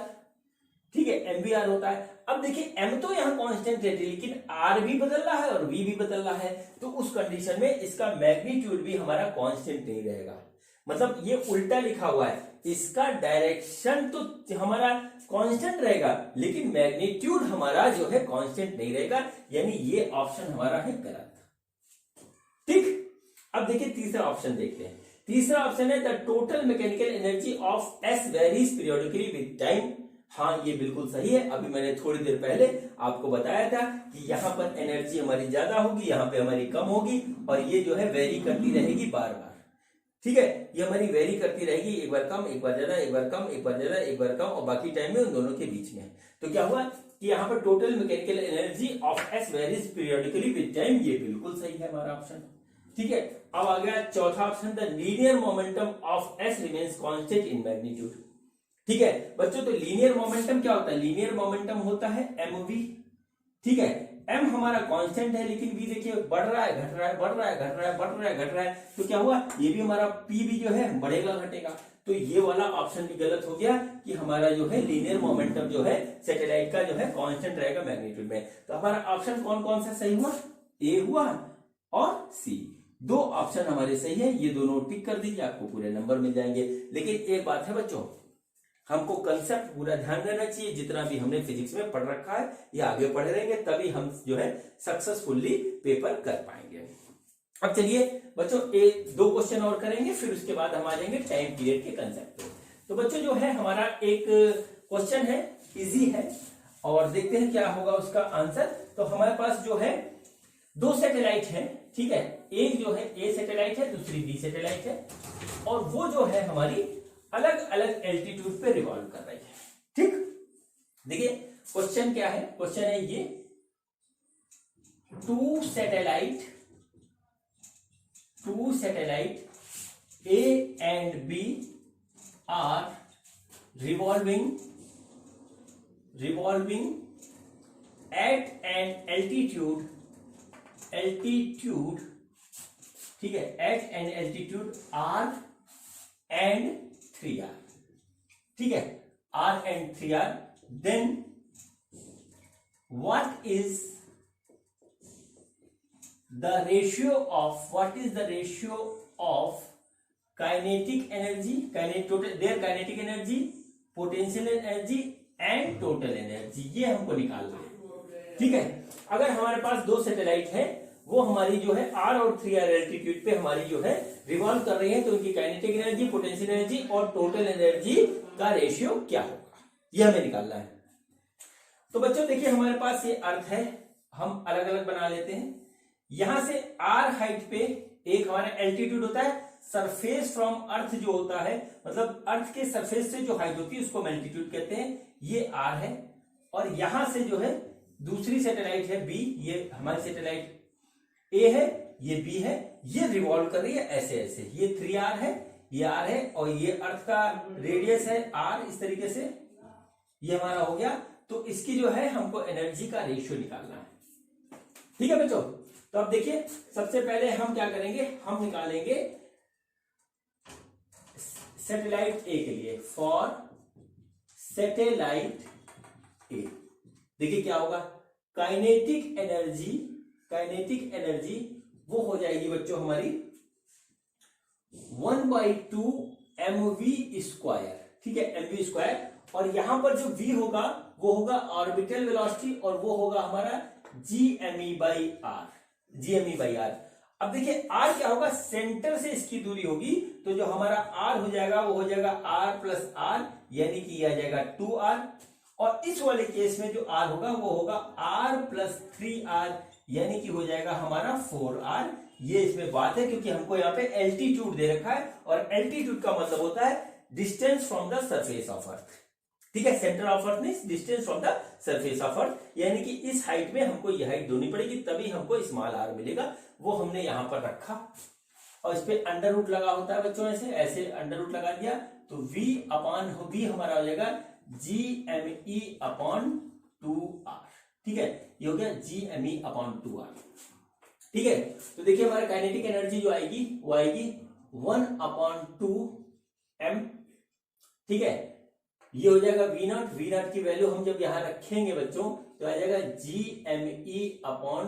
Speaker 1: ठीक है, mvr होता है। अब देखिए m तो यहाँ कांस्टेंट रहती है लेकिन r भी बदल रहा है और v भी बदल रहा है, तो उस कंडीशन में इसका मैग्नीट्यूड भी हमारा कांस्टेंट नहीं रहेगा। मतलब ये उल्टा लिखा हुआ है, इसका डायरेक्शन तो हमारा कांस्टेंट रहेगा लेकिन मैग्नीट्यूड हमारा जो है कांस्टेंट नहीं रहेगा, यानी ये ऑप्शन हमारा है गलत। ठीक, अब देखिए तीसरा ऑप्शन देखते हैं। तीसरा ऑप्शन है the total mechanical energy of S varies periodically with time. हाँ, ये बिल्कुल सही है। अभी मैंने थोड़ी देर पहले आपको बताया था कि यहाँ पर एनर्जी हमारी ज्यादा होगी, यहाँ पे हमारी कम होगी, और ये जो है वेरी करती रहेगी बार बार। ठीक है, ये हमारी वेरी करती रहेगी, एक बार कम एक बार ज्यादा, एक बार कम एक बार ज्यादा, एक बार कम, और बाकी टाइम में उन दोनों के बीच में। तो क्या हुआ कि यहाँ पर total mechanical energy of S varies periodically with time, ये बिल्कुल सही है हमारा ऑप्शन। ठीक है, अब आ गया चौथा option the linear momentum of S remains constant in magnitude. ठीक है बच्चों, तो लीनियर मोमेंटम क्या होता है, लीनियर मोमेंटम होता है mv। ठीक है, m हमारा कांस्टेंट है, लेकिन v देखिए बढ़ रहा है, घट रहा है, बढ़ रहा है, घट रहा है, बढ़ रहा है, घट रहा है, तो क्या हुआ, ये भी हमारा p भी जो है बढ़ेगा घटेगा। तो ये वाला ऑप्शन भी गलत हो गया कि हमारा जो है लीनियर मोमेंटम जो है सैटेलाइट का जो है कांस्टेंट रहेगा मैग्नीट्यूड में। तो हमारा ऑप्शन कौन कौन सा सही हुआ, ए हुआ और सी। दो ऑप्शन हमारे सही है, ये दोनों टिक कर दीजिए, आपको पूरे नंबर मिल जाएंगे। लेकिन एक बात है बच्चों, हमको कंसेप्ट पूरा ध्यान देना चाहिए, जितना भी हमने फिजिक्स में पढ़ रखा है ये आगे पढ़े रहेंगे, तभी हम जो है सक्सेसफुली पेपर कर पाएंगे। अब चलिए बच्चों दो क्वेश्चन और करेंगे, फिर उसके बाद हम आ जाएंगे टाइम पीरियड के कंसेप्ट पे। तो बच्चों जो है हमारा एक क्वेश्चन है, इजी है, और देखते हैं क्या होगा उसका आंसर। तो हमारे पास जो है दो सैटेलाइट है, ठीक है, एक जो है ए सैटेलाइट है, दूसरी बी सैटेलाइट है, और वो जो है हमारी अलग अलग एल्टीट्यूड पे रिवॉल्व कर रही है। ठीक, देखिए क्वेश्चन क्या है, क्वेश्चन है ये, two satellite A and B are revolving at an altitude, ठीक है, at an altitude R and 3R, ठीक है, R and 3R, then what is the ratio of kinetic energy, their kinetic energy, potential energy and total energy, ये हमको निकालना है। ठीक है, अगर हमारे पास दो सैटेलाइट है, वो हमारी जो है R और 3R एल्टीट्यूड पे हमारी जो है रिवॉल्व कर रही है, तो उनकी काइनेटिक एनर्जी, पोटेंशियल एनर्जी और टोटल एनर्जी का रेशियो क्या होगा, ये हमें निकालना है। तो बच्चों देखिए हमारे पास ये अर्थ है, हम अलग अलग बना लेते हैं। यहां से R हाइट पे एक हमारा एल्टीट्यूड होता है, सरफेस फ्रॉम अर्थ जो होता है, मतलब अर्थ के सरफेस से जो हाइट होती है उसको हम एल्टीट्यूड कहते हैं, ये R है। और यहां से जो है दूसरी सैटेलाइट है B, ये हमारी सैटेलाइट A है, ये B है, ये रिवॉल्व कर रही है ऐसे ऐसे, ये 3R है, ये R है, और ये अर्थ का रेडियस है R, इस तरीके से ये हमारा हो गया। तो इसकी जो है हमको एनर्जी का रेशियो निकालना है। ठीक है बच्चों, तो अब देखिए सबसे पहले हम क्या करेंगे, हम निकालेंगे सैटेलाइट ए के लिए, फॉर सैटेलाइट ए। देखिए क्या होगा, काइनेटिक एनर्जी वो हो जाएगी बच्चों हमारी 1/2 mv², ठीक है, mv²। और यहां पर जो v होगा वो होगा ऑर्बिटल वेलोसिटी, और वो होगा हमारा gme/r। अब देखिए r क्या होगा, सेंटर से इसकी दूरी होगी, तो जो हमारा r हो जाएगा वो हो जाएगा r+r, यानी कि यह आ जाएगा 2r। और इस वाले केस में जो r होगा वो होगा r+3r, यानी कि हो जाएगा हमारा 4r। ये इसमें बात है क्योंकि हमको यहाँ पे एल्टीट्यूड दे रखा है, और एल्टीट्यूड का मतलब होता है distance from the surface of अर्थ। ठीक है, centre of earth means distance from the surface of अर्थ, यानी कि इस हाइट में हमको ये हाइट ढूंढनी पड़ेगी, तभी हमको स्मॉल r मिलेगा। वो हमने यहां पर रखा, और इस पे अंडर रूट लगा होता है बच्चों, ऐसे अंडर रूट लगा दिया, तो v हमारा हो जाएगा gme/2r। ठीक है, ये हो गया gme/2r। ठीक है, तो देखिए हमारा काइनेटिक एनर्जी जो आएगी वो आएगी 1/2m। ठीक है, ये हो जाएगा v0 की वैल्यू हम जब यहां रखेंगे बच्चों तो आ जाएगा gme/2r।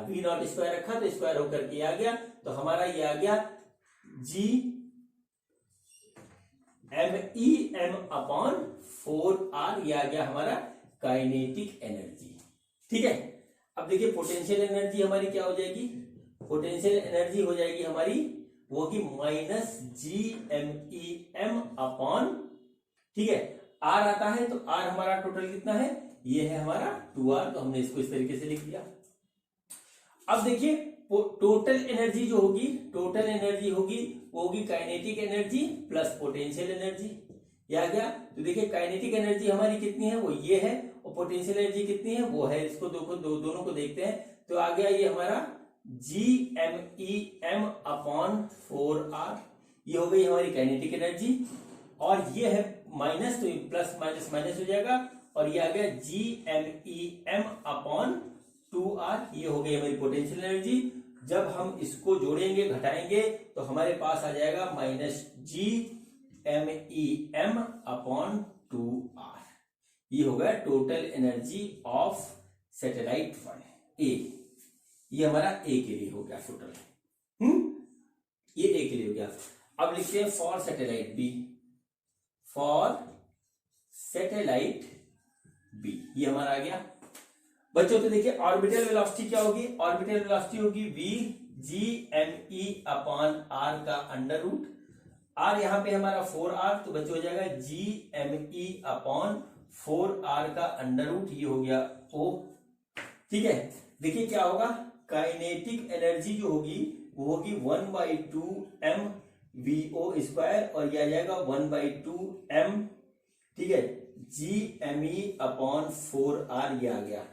Speaker 1: v0 स्क्वायर रखा तो स्क्वायर होकर के आ गया, तो हमारा ये आ गया gme/4r, ये आ गया हमारा काइनेटिक एनर्जी। ठीक है, अब देखिए पोटेंशियल एनर्जी हमारी क्या हो जाएगी, पोटेंशियल एनर्जी हो जाएगी हमारी वो होगी -gmem/, ठीक है, r आता है तो r हमारा टोटल कितना है, ये है हमारा 2r, तो हमने इसको इस तरीके से लिख दिया। अब देखिए टोटल एनर्जी जो होगी, टोटल एनर्जी होगी वो होगी kinetic energy plus potential energy, ये आ गया। तो देखिए काइनेटिक एनर्जी हमारी कितनी है, वो ये है, और पोटेंशियल एनर्जी कितनी है, वो है, इसको दोनों को देखते हैं, तो आ गया ये हमारा gmem/4r, ये हो गई हमारी काइनेटिक एनर्जी। और ये है माइनस, तो प्लस माइनस माइनस हो जाएगा, और ये आ गया gmem/4r, 2r, ये हो गई हमारी पोटेंशियल एनर्जी। जब हम इसको जोड़ेंगे घटाएंगे तो हमारे पास आ जाएगा -GMEM अपॉन 2r। ये हो गया टोटल एनर्जी ऑफ सैटेलाइट 1 ए। ये हमारा ए के लिए हो गया टोटल। ये ए के लिए हो गया। अब लिखते हैं for satellite B. For satellite B ये हमारा आ गया बच्चों। तो देखिए ऑर्बिटल वेलोसिटी क्या होगी? ऑर्बिटल वेलोसिटी होगी VGME अपॉन r का अंडर रूट। r यहां पे हमारा 4r, तो बच्चों हो जाएगा GME अपॉन 4r का अंडर रूट। ये हो गया O। ठीक है, देखिए क्या होगा, काइनेटिक एनर्जी जो होगी वो होगी 1/2mVO² और यह आ जाएगा 1/2m। ठीक है, GME अपॉन 4r ये आ गया।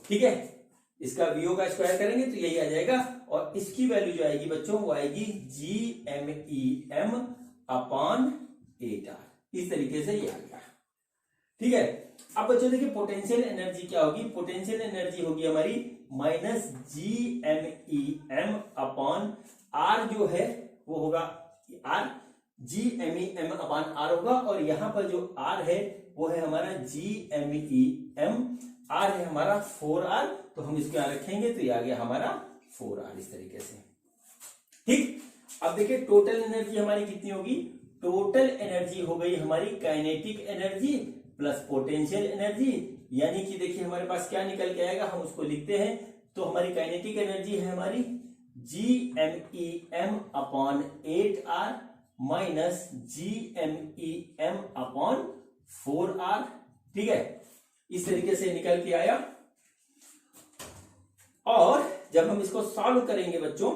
Speaker 1: ठीक है, इसका VO का स्क्वायर करेंगे तो यही आ जाएगा और इसकी वैल्यू जो आएगी बच्चों वो आएगी GMEM अपॉन 8r। इस तरीके से ये आ गया। ठीक है, अब बच्चों देखिए पोटेंशियल एनर्जी क्या होगी? पोटेंशियल एनर्जी होगी हमारी -GMEM अपॉन r जो है वो होगा r, GMEM अपॉन r होगा और यहां पर जो r है वो है हमारा GMEM, r है हमारा 4r, तो हम इसको यहां रखेंगे तो ये आ गया हमारा 4r इस तरीके से। ठीक, अब देखिए टोटल एनर्जी हमारी कितनी होगी? टोटल एनर्जी हो गई हमारी kinetic energy plus potential energy, यानी कि देखिए हमारे पास क्या निकल के आएगा, हम उसको लिखते हैं। तो हमारी काइनेटिक एनर्जी है हमारी GMEM upon 8r minus GMEM upon 4r। ठीक है, इस तरीके से निकल के आया। और जब हम इसको सॉल्व करेंगे बच्चों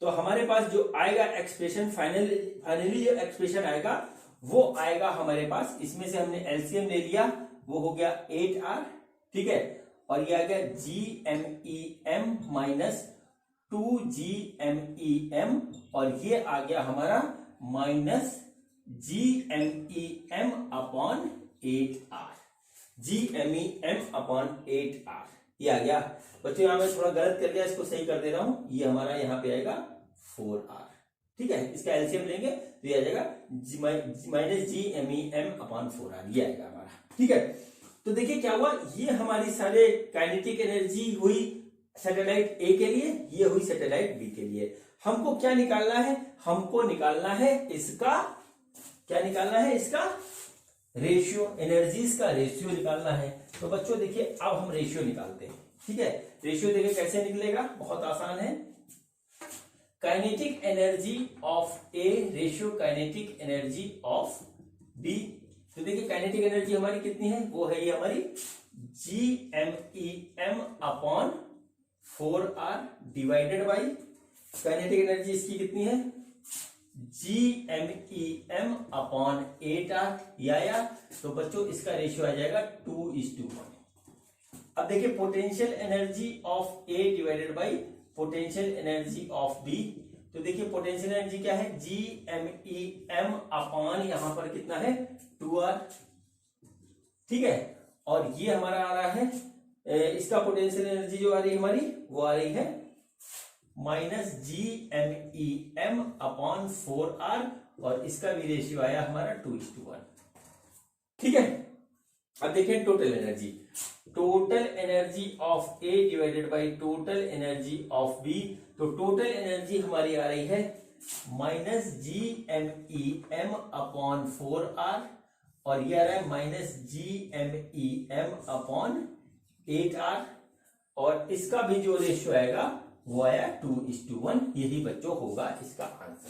Speaker 1: तो हमारे पास जो आएगा एक्सप्रेशन, फाइनली जो एक्सप्रेशन आएगा वो आएगा हमारे पास, इसमें से हमने एलसीएम ले लिया, वो हो गया 8r। ठीक है, और ये आ गया GMEM माइनस 2GMEM और ये आ गया हमारा minus GMEM upon 8r। GMEM upon 8r ये आ गया बच्चों। यहां मैं थोड़ा गलत कर दिया, इसको सही कर दे रहा हूं। ये हमारा यहां पे आएगा 4r। ठीक है, इसका एलसीएम लेंगे तो ये आ जाएगा -GMEM अपॉन 4r ये आएगा हमारा। ठीक है, तो देखिए क्या हुआ, ये हमारी सारे काइनेटिक एनर्जी हुई सैटेलाइट ए के लिए, ये हुई सैटेलाइट बी के लिए। हमको क्या निकालना है? हमको निकालना है इसका, क्या निकालना है? इसका रेशियो, एनर्जीज का रेशियो निकालना है। तो बच्चों देखिए अब हम रेशियो निकालते हैं। ठीक है, रेशियो देखिए कैसे निकलेगा, बहुत आसान है। Kinetic energy of A ratio kinetic energy of B. तो देखिए काइनेटिक एनर्जी हमारी कितनी है, वो है ये हमारी GMEM upon 4r divided by kinetic energy इसकी कितनी है, GMEM अपॉन 8r ये आया। तो बच्चों इसका रेशियो आ जाएगा 2:1। अब देखिए potential energy of A divided by potential energy of B. तो देखिए पोटेंशियल एनर्जी क्या है, GMEM अपॉन यहां पर कितना है 2r। ठीक है, और ये हमारा आ रहा है, इसका पोटेंशियल एनर्जी जो आ रही है हमारी वो आ रही है माइनस GMEM अपॉन 4r और इसका भी रेशियो आया हमारा 2:1। ठीक है, अब देखिए total energy, total energy of A divided by total energy of B. तो टोटल एनर्जी हमारी आ रही है माइनस GMEM अपॉन 4r और ये आ रहा है माइनस GMEM अपॉन 8r और इसका भी जो रेशियो आएगा वो आया 2:1। यही बच्चों होगा इसका आंसर।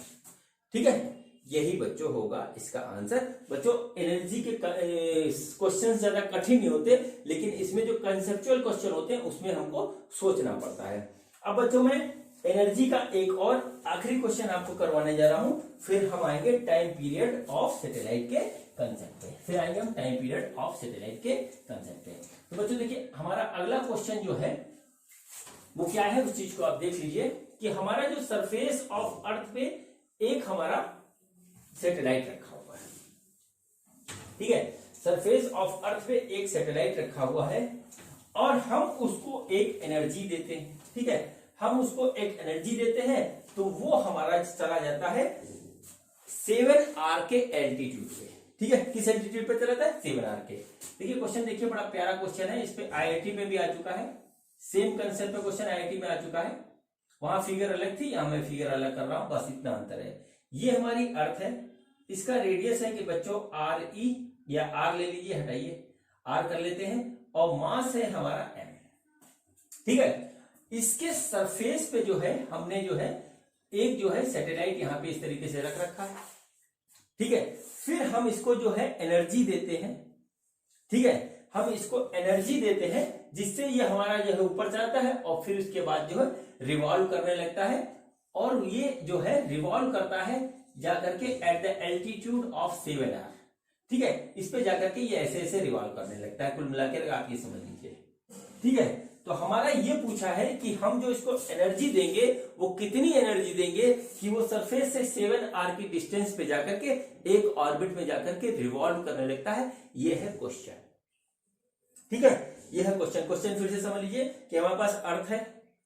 Speaker 1: ठीक है, यही बच्चों होगा इसका आंसर। बच्चों एनर्जी के क्वेश्चन ज्यादा कठिन नहीं होते, लेकिन इसमें जो कंसेप्चुअल क्वेश्चन होते हैं उसमें हमको सोचना पड़ता है। अब बच्चों मैं एनर्जी का एक और आखिरी क्वेश्चन आपको करवाने जा रहा हूं, फिर हम आएंगे टाइम पीरियड ऑफ सैटेलाइट के कंसेप्ट पे। फिर आएंगे हम टाइम पीरियड ऑफ सैटेलाइट के कंसेप्ट पे। तो बच्चों देखिए हमारा अगला क्वेश्चन जो है वो क्या है, उस चीज को आप देख लीजिए कि हमारा जो सरफेस ऑफ अर्थ पे एक हमारा सैटेलाइट रखा हुआ है। ठीक है, सरफेस ऑफ अर्थ पे एक सैटेलाइट रखा हुआ है और हम उसको एक एनर्जी देते हैं, ठीक है, हम उसको एक एनर्जी देते हैं, तो वो हमारा चला जाता है 7R के एल्टीट्यूड पे, ठीक है। किस एल्टीट्यूड पे चला जाता है? 7R के। देखिए क्वेश्चन देखिए, बड़ा प्यारा क्वेश्चन है, इस पे IIT में भी आ चुका है, सेम कंसेप्ट पे क्वेश्चन IIT में आ चुका है। वहां फिगर अलग थी, यहां मैं फिगर अलग कर रहा हूं, बस इतना अंतर है। ये हमारी अर्थ है, इसका रेडियस है कि बच्चों RE या R ले लीजिए, हटाइए R कर लेते हैं, और मास है हमारा M, ठीक है। इसके सरफेस पे जो है हमने जो है एक जो है सैटेलाइट यहां पे इस तरीके से रख रखा है, ठीक है। फिर हम इसको जो है एनर्जी देते हैं, ठीक है, हम इसको एनर्जी देते हैं जिससे ये हमारा जो है ऊपर जाता है और फिर उसके बाद जो है रिवॉल्व करने लगता है, और ये जो है रिवॉल्व करता है जाकर के at the altitude of 7R, ठीक है। इस पे जाकर के ये ऐसे ऐसे रिवॉल्व करने लगता है। कुल मिलाकर आप ये समझ लीजिए, ठीक है। तो हमारा ये पूछा है कि हम जो इसको एनर्जी देंगे वो कितनी एनर्जी देंगे कि वो सरफेस से 7R की डिस्टेंस पे जाकर के एक ऑर्बिट में जाकर के रिवॉल्व करने लगता है। ये है क्वेश्चन, ठीक है, ये है क्वेश्चन। क्वेश्चन फिर से समझ लीजिए कि हमारे पास अर्थ है,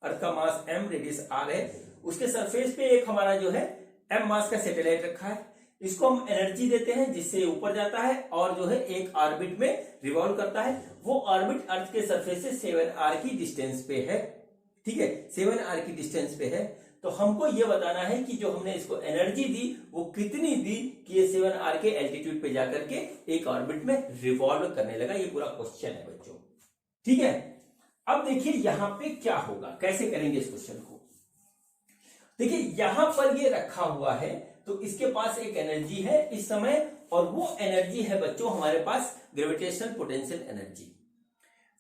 Speaker 1: अर्थ का मास M, रेडियस R है, उसके सरफेस पे एक हमारा जो है M मास का सैटेलाइट रखा है, इसको हम एनर्जी देते हैं जिससे ऊपर जाता है और जो है एक ऑर्बिट में रिवॉल्व करता है। वो ऑर्बिट अर्थ के सरफेस से 7R की डिस्टेंस पे है, ठीक है, 7R की डिस्टेंस पे है। तो हमको ये बताना है कि जो हमने इसको एनर्जी दी वो कितनी दी कि ये 7R के एल्टीट्यूड पे जाकर के एक ऑर्बिट में रिवॉल्व करने लगा। ये पूरा क्वेश्चन है बच्चों, ठीक है। अब देखिए यहां पे क्या होगा, कैसे करेंगे इस क्वेश्चन को। देखिए यहां पर ये रखा हुआ है, तो इसके पास एक एनर्जी है इस समय, और वो एनर्जी है बच्चों हमारे पास ग्रेविटेशनल पोटेंशियल एनर्जी।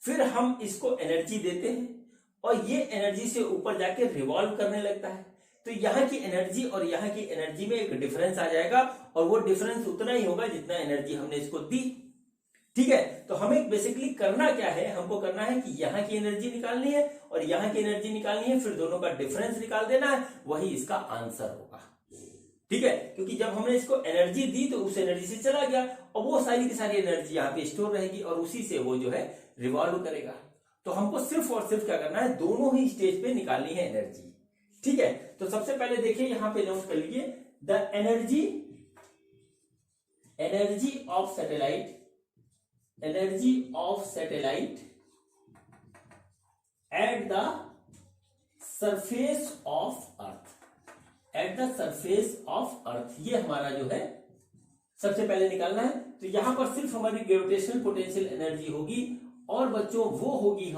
Speaker 1: फिर हम इसको एनर्जी देते हैं और ये एनर्जी से ऊपर जाके रिवॉल्व करने लगता है। तो यहाँ की एनर्जी और यहाँ की एनर्जी में एक डिफरेंस आ जाएगा, और वो डिफरेंस उतना ही होगा जितना एनर्जी हमने इसको दी, ठीक है। तो हमें बेसिकली करना क्या है, हमको करना है कि यहाँ की एनर्जी निकालनी है और यहाँ की एनर्जी निकालनी है, फिर दोनों का डिफरेंस निकाल देना है, वही इसका आंसर होगा, ठीक है। क्योंकि जब हमने इसको एनर्जी दी तो उस एनर्जी से चला गया, और वो सारी की सारी एनर्जी यहाँ पे स्टोर रहेगी और उसी से वो जो है रिवॉल्व करेगा। तो हमको सिर्फ और सिर्फ क्या करना है, दोनों ही स्टेज पे निकालनी है एनर्जी, ठीक है। तो सबसे पहले देखिए यहां पे नोट कर लीजिए, the energy of satellite eight the surface of अर्थ, ये हमारा जो है सबसे पहले निकालना है। तो यहां पर सिर्फ हमारी ग्रेविटेशनल पोटेंशियल एनर्जी होगी, और बच्चों वो होगी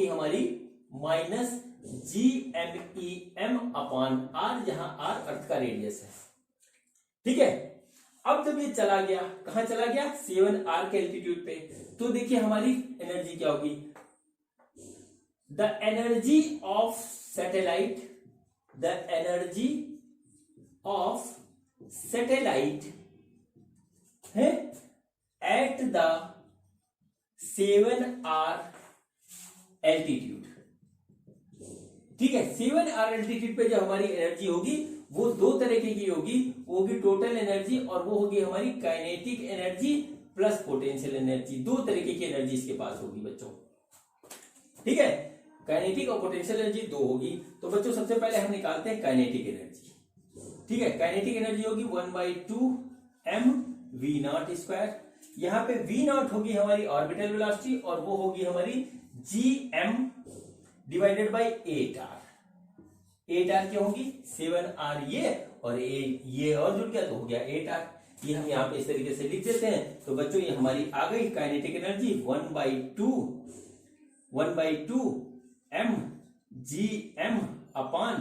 Speaker 1: हमारी माइनस GMEM अपॉन R, जहां R अर्थ का रेडियस है, ठीक है। अब जब ये चला गया, कहां चला गया, 7R के एल्टीट्यूड पे, तो देखिए हमारी एनर्जी क्या होगी, द एनर्जी ऑफ सैटेलाइट है एट द 7R एल्टीट्यूड, ठीक है। 7R एल्टीट्यूड पे जो हमारी एनर्जी होगी वो दो तरीके की होगी, वो होगी टोटल एनर्जी और वो होगी हमारी kinetic energy plus potential energy. दो तरीके की एनर्जी इसके पास होगी बच्चों, ठीक है। काइनेटिक और पोटेंशियल एनर्जी दो होगी। तो बच्चों सबसे पहले हम निकालते हैं काइनेटिक एनर्जी, ठीक है। काइनेटिक एनर्जी होगी 1/2 mv0 स्क्वायर। यहाँ पे v0 होगी हमारी ऑर्बिटल वेलोसिटी और वो होगी हमारी gm divided by 8R। 8R क्या होगी, 7R ये और ये और जुड़ गया तो हो गया 8R। ये हम यहाँ पे इस तरीके से लिख देते हैं। तो बच्चों ये हमारी आ गई kinetic energy 1/2 mgm upon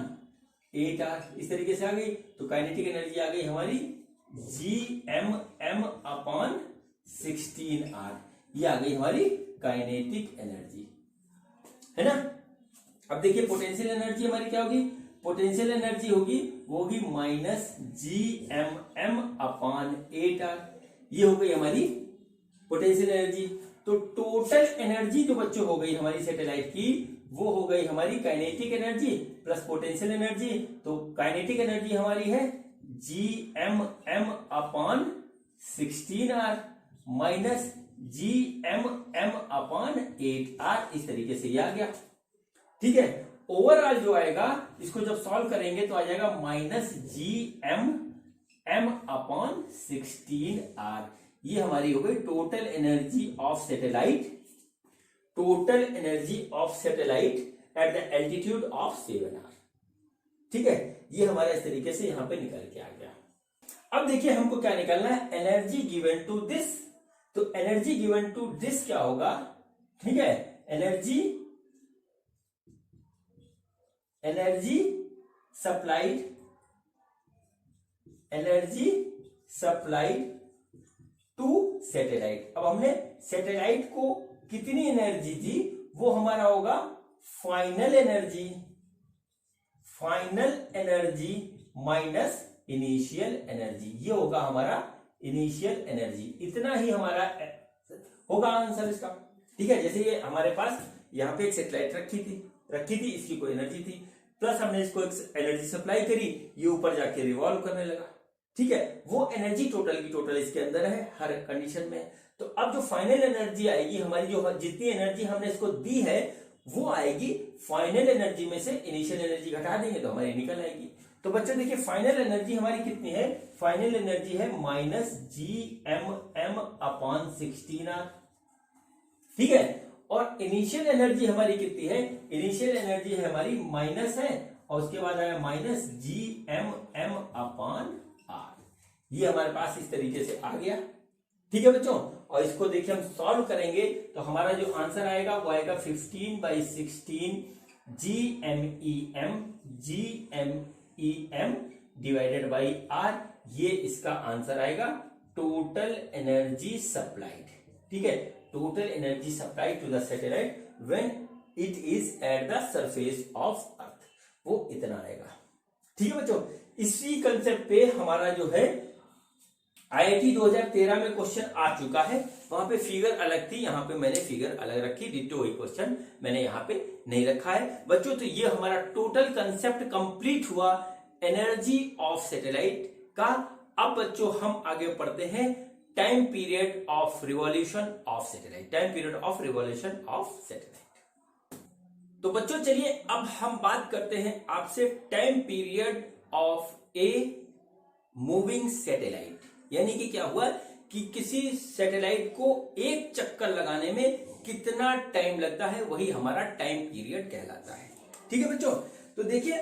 Speaker 1: 8R, इस तरीके से आ गई। तो काइनेटिक एनर्जी आ गई हमारी gmm अपॉन 16R, ये आ गई हमारी काइनेटिक एनर्जी, है ना। अब देखिए पोटेंशियल एनर्जी हमारी क्या होगी, पोटेंशियल एनर्जी होगी वो होगी माइनस GMM अपॉन 8R, ये हो गई हमारी पोटेंशियल एनर्जी। तो टोटल एनर्जी जो बच्चों हो गई हमारी सैटेलाइट की वो हो गई हमारी kinetic energy plus potential energy. तो काइनेटिक एनर्जी हमारी है GMM upon 16R minus GM/8R, इस तरीके से ये आ गया। ठीक है, ओवरऑल जो आएगा इसको जब सॉल्व करेंगे तो आ जाएगा -GM/16R। ये हमारी हो गई total energy of satellite, total energy of satellite at the altitude of 7R। ठीक है, ये हमारा इस तरीके से यहां पे निकल के आ गया। अब देखिए हमको क्या निकालना है, एनर्जी गिवन टू दिस। तो एनर्जी गिवन टू दिस क्या होगा, ठीक है, एनर्जी सप्लाइड टू सैटेलाइट। अब हमने सैटेलाइट को कितनी एनर्जी दी, वो हमारा होगा final energy minus initial energy. ये होगा हमारा इनिशियल एनर्जी, इतना ही हमारा होगा आंसर इसका। ठीक है, जैसे ये हमारे पास यहाँ पे एक सैटेलाइट रखी थी, इसकी कोई एनर्जी थी, प्लस हमने इसको एक एनर्जी सप्लाई करी, ये ऊपर जाके रिवॉल्व करने लगा। ठीक है, वो एनर्जी टोटल की टोटल इसके अंदर है हर कंडीशन में। तो अब जो फाइनल एनर्जी आएगी हमारी, जो जितनी एनर्जी हमने इसको दी है वो आएगी फाइनल एनर्जी में से इनिशियल एनर्जी घटा देंगे तो हमारी निकल आएगी। तो बच्चों देखिए फाइनल एनर्जी हमारी कितनी है, फाइनल एनर्जी है -GMM/16R। ठीक है, और इनिशियल एनर्जी हमारी कितनी है, इनिशियल एनर्जी है हमारी माइनस है, और उसके बाद आया -GMM/R। ये हमारे पास इस तरीके से आ गया। ठीक है बच्चों, और इसको देखिए हम सॉल्व करेंगे तो हमारा जो आंसर आएगा वो आएगा 15/16 GMEM डिवाइडेड बाई R। ये इसका आंसर आएगा टोटल एनर्जी सप्लाइड। ठीक है, total energy supplied to the satellite when it is at the surface of earth, वो इतना आएगा। ठीक है बच्चों, इसी कंसेप्ट पे हमारा जो है IIT 2013 में क्वेश्चन आ चुका है, वहां पे फिगर अलग थी, यहाँ पे मैंने फिगर अलग रखी, डिट्टो वही क्वेश्चन मैंने यहाँ पे नहीं रखा है बच्चों। तो ये हमारा टोटल कंसेप्ट कंप्लीट हुआ एनर्जी ऑफ सैटेलाइट का। अब बच्चों हम आगे पढ़ते हैं time period of revolution of satellite, time period of revolution of satellite. तो बच्चों चलिए अब हम बात करते हैं आपसे time period of a moving satellite. यानी कि क्या हुआ कि किसी सैटेलाइट को एक चक्कर लगाने में कितना टाइम लगता है, वही हमारा टाइम पीरियड कहलाता है। ठीक है बच्चों, तो देखिए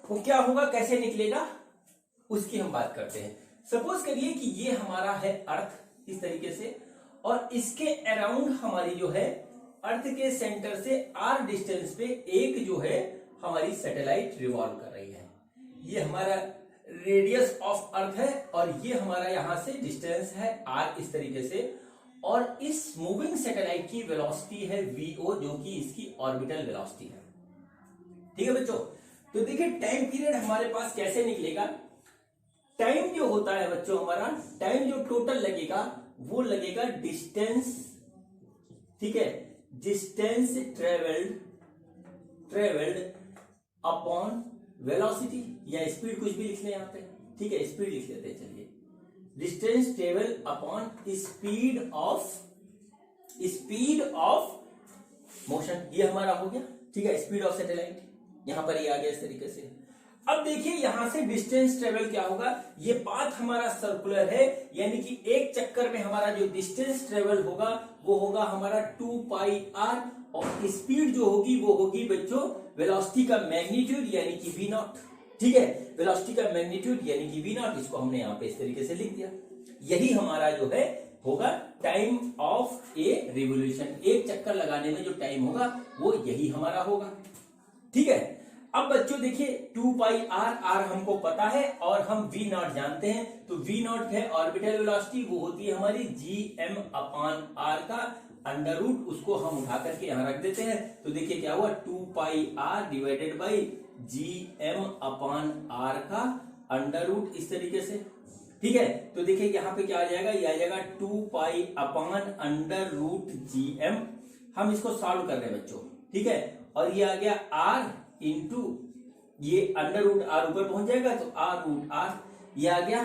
Speaker 1: वो क्या होगा, कैसे निकलेगा, उसकी हम बात करते हैं। सपोज करिए कि ये हमारा है अर्थ इस तरीके से, और इसके अराउंड हमारी जो है अर्थ के सेंटर से r डिस्टेंस पे एक जो है हमारी सैटेलाइट रिवॉल्व कर रही है। ये हमारा रेडियस ऑफ अर्थ है और ये हमारा यहां से डिस्टेंस है r इस तरीके से, और इस मूविंग सैटेलाइट की वेलोसिटी है v0 जो कि इसकी ऑर्बिटल वेलोसिटी है। ठीक है बच्चों, तो देखिए टाइम पीरियड हमारे पास कैसे निकलेगा। टाइम जो होता है बच्चों, हमारा टाइम जो टोटल लगेगा वो लगेगा डिस्टेंस, ठीक है, डिस्टेंस ट्रेवल्ड अपॉन वेलोसिटी या स्पीड, कुछ भी लिख लें यहाँ पे। ठीक है, स्पीड लिख लेते हैं। चलिए, distance travel upon speed of motion, ये हमारा हो गया। ठीक है, स्पीड ऑफ सैटेलाइट यहां पर ये आ गया इस तरीके से। अब देखिए यहां से डिस्टेंस ट्रेवल क्या होगा, ये पाथ हमारा सर्कुलर है, यानी कि एक चक्कर में हमारा जो डिस्टेंस ट्रेवल होगा वो होगा हमारा 2πr, और स्पीड जो होगी वो होगी बच्चों वेलोसिटी का मैग्नीट्यूड यानी कि v0। ठीक है, वेलोसिटी का मैग्नीट्यूड यानी कि v0, इसको हमने यहाँ पे इस तरीके से लिख दिया। यही हमारा जो है होगा टाइम ऑफ ए रिवोल्यूशन, एक चक्कर लगाने में जो टाइम होगा वो यही हमारा होगा। ठीक है, अब बच्चों देखिए 2πr हमको पता है और हम v0 जानते हैं, तो v0 है ऑर्बिटल वेलोसिटी, वो होती है हमारी gm/r का अंडर रूट, उसको हम उठा करके यहां रख देते हैं। तो देखिए क्या हुआ, 2πr डिवाइडेड बाई gm/r का अंडर रूट इस तरीके से। ठीक है, तो देखिए यहाँ पे क्या आ जाएगा, ये आ जाएगा 2π/√gm। हम इसको सॉल्व कर रहे हैं बच्चों। ठीक है, और ये आ गया r इंटू ये अंडर रूट r ऊपर पहुंच जाएगा तो r√r, ये आ गया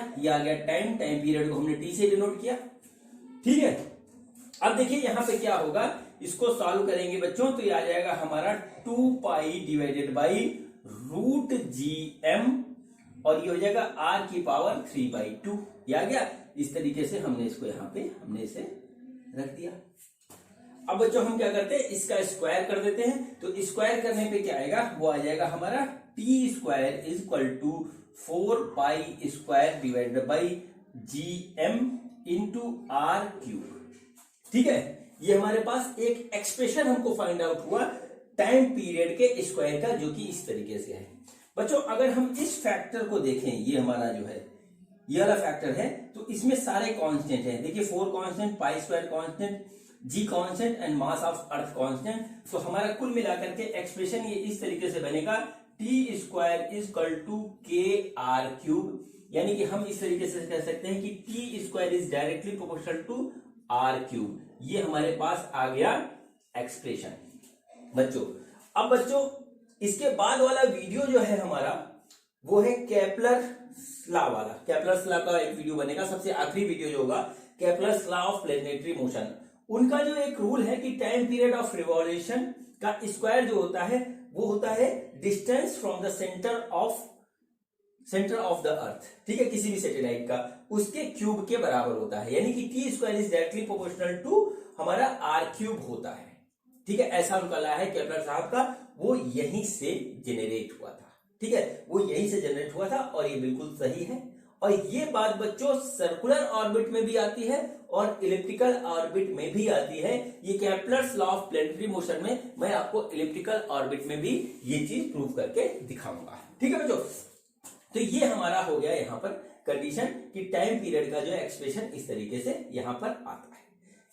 Speaker 1: टाइम पीरियड को हमने t से डिनोट किया। ठीक है, अब देखिए यहाँ पे क्या होगा, इसको सॉल्व करेंगे बच्चों तो ये आ जाएगा हमारा 2 pi divided by root G M, और ये हो जाएगा r की पावर 3/2। ये आ गया। इस तरीके से हमने इसको यहाँ पे हमने इसे रख दिया। अब बच्चों हम क्या करते हैं, इसका स्क्वायर कर देते हैं। तो स्क्वायर करने पे क्या आएगा, वो आ जाएगा हमारा T square is equal to 4 pi square divided by G M into R cube. ठीक है, ये हमारे पास एक एक्सप्रेशन हमको फाइंड आउट हुआ टाइम पीरियड के स्क्वायर का, जो कि इस तरीके से है। बच्चों अगर हम इस फैक्टर को देखें, ये हमारा जो है ये वाला फैक्टर है, तो इसमें सारे कांस्टेंट हैं। देखिए 4 constant, pi square constant, G constant and mass of earth constant. तो हमारा कुल मिलाकर के एक्सप्रेशन ये इस तरीके से बनेगा, T square is equal to K R cube. यानी कि हम इस तरीके से कह सकते हैं कि T square is directly proportional to R cube. ये हमारे पास आ गया एक्सप्रेशन बच्चों। अब बच्चों इसके बाद वाला वीडियो जो है हमारा, वो है केपलर लॉ वाला। केपलर लॉ का एक वीडियो बनेगा, सबसे आखिरी वीडियो जो होगा, Kepler law of planetary motion. उनका जो एक रूल है कि टाइम पीरियड ऑफ रिवॉल्यूशन का स्क्वायर जो होता है, वो होता है distance from the centre of the earth. ठीक है, किसी भी सैटेलाइट का उसके क्यूब के बराबर होता है। यानी कि T square is directly proportional to हमारा आर क्यूब होता है। ठीक है, ऐसा उनका लॉ है केपलर साहब का, वो यहीं से जेनरेट हुआ था। ठीक है, वो यहीं से जनरेट हुआ था और ये बिल्कुल सही है। और ये बात बच्चों सर्कुलर ऑर्बिट में भी आती है और इलिप्टिकल ऑर्बिट में भी आती है। ये Kepler's law of planetary motion में मैं आपको इलिप्टिकल ऑर्बिट में भी ये चीज प्रूव करके दिखाऊंगा। ठीक है बच्चों, तो ये हमारा हो गया यहाँ पर कंडीशन कि टाइम पीरियड का जो एक्सप्रेशन इस तरीके से यहाँ पर आता है।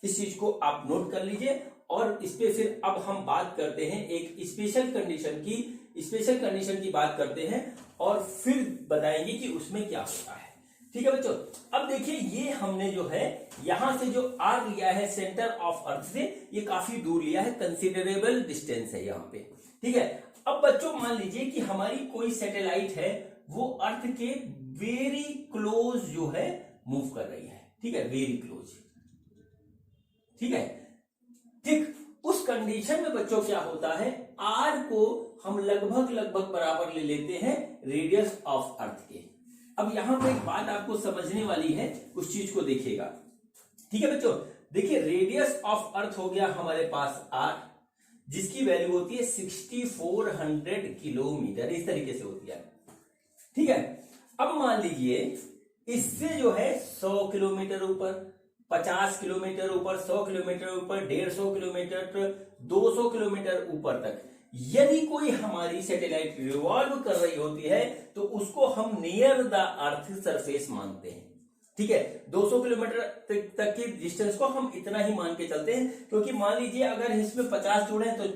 Speaker 1: इस चीज को आप नोट कर लीजिए। और इस पे फिर अब हम बात करते हैं एक स्पेशल कंडीशन की बात करते हैं और फिर बताएंगे कि उसमें क्या होता है। ठीक है बच्चों, अब देखिए ये हमने जो है यहां से जो आर लिया है सेंटर ऑफ अर्थ से, ये काफी दूर लिया है, कंसिडरेबल डिस्टेंस है यहाँ पे। ठीक है, अब बच्चों मान लीजिए कि हमारी कोई सैटेलाइट है, वो अर्थ के वेरी क्लोज जो है मूव कर रही है। ठीक है, वेरी क्लोज। ठीक है, ठीक उस कंडीशन में बच्चों क्या होता है, आर को हम लगभग बराबर ले लेते हैं रेडियस ऑफ अर्थ के। अब यहां पर एक बात आपको समझने वाली है, उस चीज को देखिएगा। ठीक है बच्चों, देखिए रेडियस ऑफ अर्थ हो गया हमारे पास आर, जिसकी वैल्यू होती है 6400 किलोमीटर, इस तरीके से होती है। ठीक है, अब मान लीजिए इससे जो है 100 किलोमीटर ऊपर, 50 किलोमीटर ऊपर, 100 किलोमीटर ऊपर, 150 किलोमीटर, 200 किलोमीटर ऊपर तक यदि कोई हमारी सैटेलाइट रिवॉल्व कर रही होती है, तो उसको हम नियर द अर्थ सरफेस मानते हैं। ठीक है, 200 किलोमीटर तक की डिस्टेंस को हम इतना ही मान के चलते हैं, क्योंकि मान लीजिए अगर इसमें 50 जोड़े तो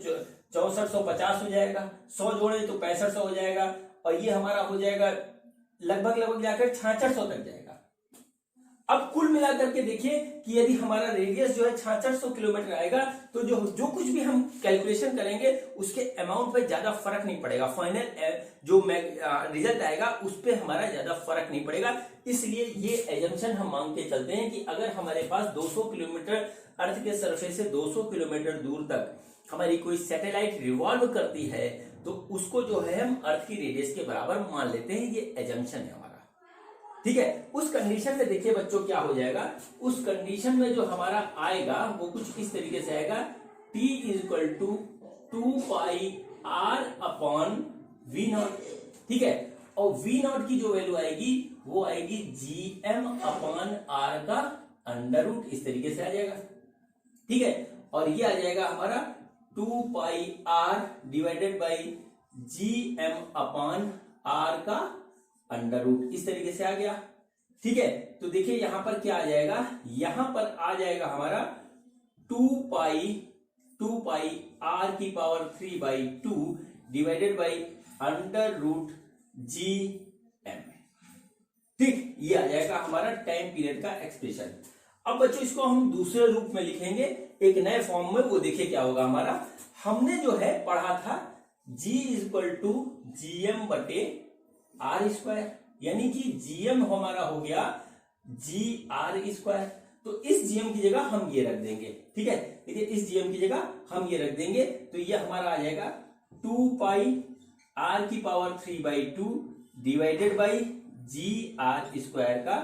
Speaker 1: 6450 हो जाएगा, 100 जोड़े तो 6500 हो जाएगा, और ये हमारा हो जाएगा लगभग जाकर 6600 तक जाएगा। अब कुल मिलाकर के देखिए कि यदि हमारा रेडियस जो है 6600 किलोमीटर आएगा, तो जो कुछ भी हम कैलकुलेशन करेंगे उसके अमाउंट पे ज्यादा फर्क नहीं पड़ेगा। फाइनल जो रिजल्ट आएगा उस पे हमारा ज्यादा फर्क नहीं पड़ेगा। इसलिए ये एजम्पशन हम मांग के चलते हैं कि अगर हमारे पास 200 किलोमीटर अर्थ के सरफेस से 200 किलोमीटर दूर तक हमारी कोई सैटेलाइट रिवॉल्व करती है, तो उसको जो है हम अर्थ की रेडियस के बराबर मान लेते हैं। ये एजम्पशन है हमारा। ठीक है, उस कंडीशन में देखिए बच्चों क्या हो जाएगा, उस कंडीशन में जो हमारा आएगा वो कुछ इस तरीके से आएगा, T is equal to 2 pi R upon V naught. ठीक है, और V नॉट की जो वैल्यू आएगी वो आएगी GM अपॉन R का अंडर रूट, इस तरीके से आ जाएगा। ठीक है, और ये आ जाएगा हमारा 2 pi R divided by GM upon R का अंडर रूट, इस तरीके से आ गया। ठीक है, तो देखिए यहां पर क्या आ जाएगा, यहां पर आ जाएगा हमारा 2 पाई R की power 3/2 divided by under root GM। ठीक, ये आ जाएगा हमारा टाइम पीरियड का एक्सप्रेशन। अब बच्चों इसको हम दूसरे रूप में लिखेंगे एक नए फॉर्म में, वो देखिए क्या होगा हमारा। हमने जो है पढ़ा था G is equal to GM बटे R स्क्वायर, यानी कि GM हमारा हो गया GR स्क्वायर। तो इस जीएम की जगह हम ये रख देंगे, ठीक है। देखिए इस जीएम की जगह हम ये रख देंगे, तो ये हमारा आ जाएगा 2 पाई r की power 3/2 divided by GR square का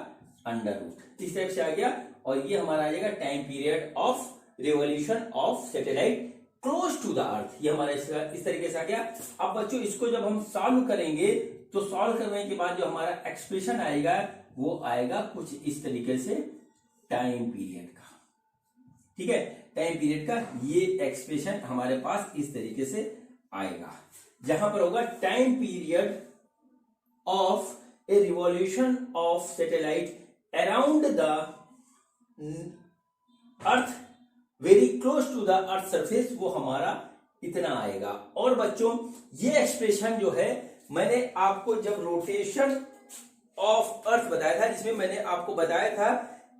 Speaker 1: अंडर रूट, इस टाइप से आ गया। और ये हमारा आ जाएगा time period of revolution of satellite close to the earth, ये हमारा इस तरीके से आ गया। अब बच्चों इसको जब हम सॉल्व करेंगे तो सॉल्व करने के बाद जो हमारा एक्सप्रेशन आएगा वो आएगा कुछ इस तरीके से टाइम पीरियड का, ठीक है। टाइम पीरियड का ये एक्सप्रेशन हमारे पास इस तरीके से आएगा, जहां पर होगा time period of a revolution of satellite around the earth very close to the earth surface, वो हमारा इतना आएगा। और बच्चों ये एक्सप्रेशन जो है मैंने आपको जब रोटेशन ऑफ अर्थ बताया था, जिसमें मैंने आपको बताया था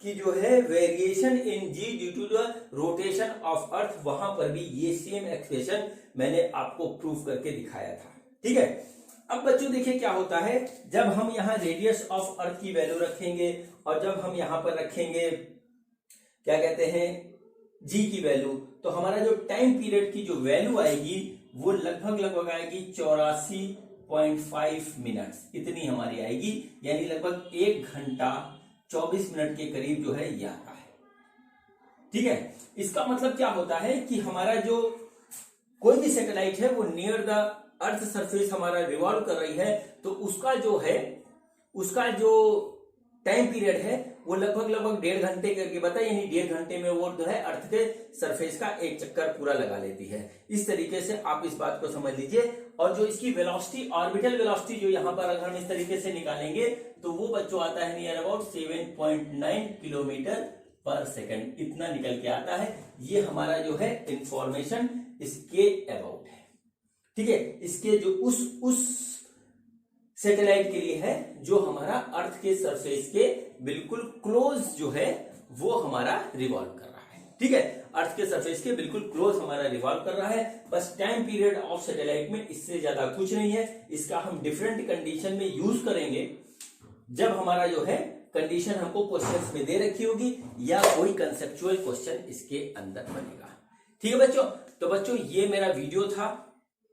Speaker 1: कि जो है variation in G due to the rotation of earth, वहां पर भी ये सेम एक्सप्रेशन मैंने आपको प्रूफ करके दिखाया था, ठीक है। अब बच्चों देखिए क्या होता है, जब हम यहाँ रेडियस ऑफ अर्थ की वैल्यू रखेंगे और जब हम यहाँ पर रखेंगे क्या कहते हैं जी की वैल्यू, तो हमारा जो टाइम पीरियड की जो वैल्यू आएगी वो लगभग आएगी 84.5 मिनट्स, इतनी हमारी आएगी। यानी लगभग 1 घंटा 24 मिनट के करीब जो है ये आता है, ठीक है। इसका मतलब क्या होता है कि हमारा जो कोई भी सैटेलाइट है वो नियर द अर्थ सरफेस हमारा रिवॉल्व कर रही है, तो उसका जो टाइम पीरियड है वो लगभग 1.5 घंटे करके बताया, यानी 1.5 घंटे में वो जो है अर्थ के सरफेस का एक चक्कर पूरा लगा लेती है। इस तरीके से आप इस बात को समझ लीजिए। और जो इसकी वेलोसिटी, ऑर्बिटल वेलोसिटी जो यहाँ पर अगर हम इस तरीके से निकालेंगे तो वो बच्चों आता है नियर अबाउट 7.9 किलोमीटर पर सेकंड, इतना निकल के आता है। ये हमारा जो है इंफॉर्मेशन इसके अबाउट है, ठीक है। इसके जो उस सैटेलाइट के लिए है जो हमारा अर्थ के सरफेस के बिल्कुल क्लोज जो है वो हमारा रिवॉल्व कर रहा है, ठीक है। अर्थ के सरफेस के बिल्कुल क्लोज हमारा रिवॉल्व कर रहा है। बस टाइम पीरियड ऑफ सैटेलाइट में इससे ज्यादा कुछ नहीं है। इसका हम डिफरेंट कंडीशन में यूज करेंगे जब हमारा जो है कंडीशन हमको क्वेश्चंस में दे रखी होगी या कोई कंसेप्चुअल क्वेश्चन इसके अंदर बनेगा, ठीक है बच्चों। तो बच्चों ये मेरा वीडियो था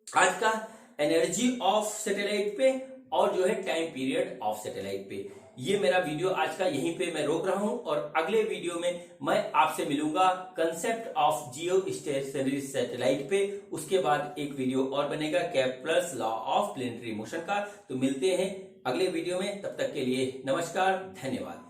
Speaker 1: आज का एनर्जी ऑफ सैटेलाइट पे और जो है टाइम पीरियड ऑफ सैटेलाइट पे। ये मेरा वीडियो आज का यहीं पे मैं रोक रहा हूं और अगले वीडियो में मैं आपसे मिलूंगा concept of Jio stationery satellite पे। उसके बाद एक वीडियो और बनेगा Kepler's law of planetary motion का। तो मिलते हैं अगले वीडियो में, तब तक के लिए नमस्कार, धन्यवाद।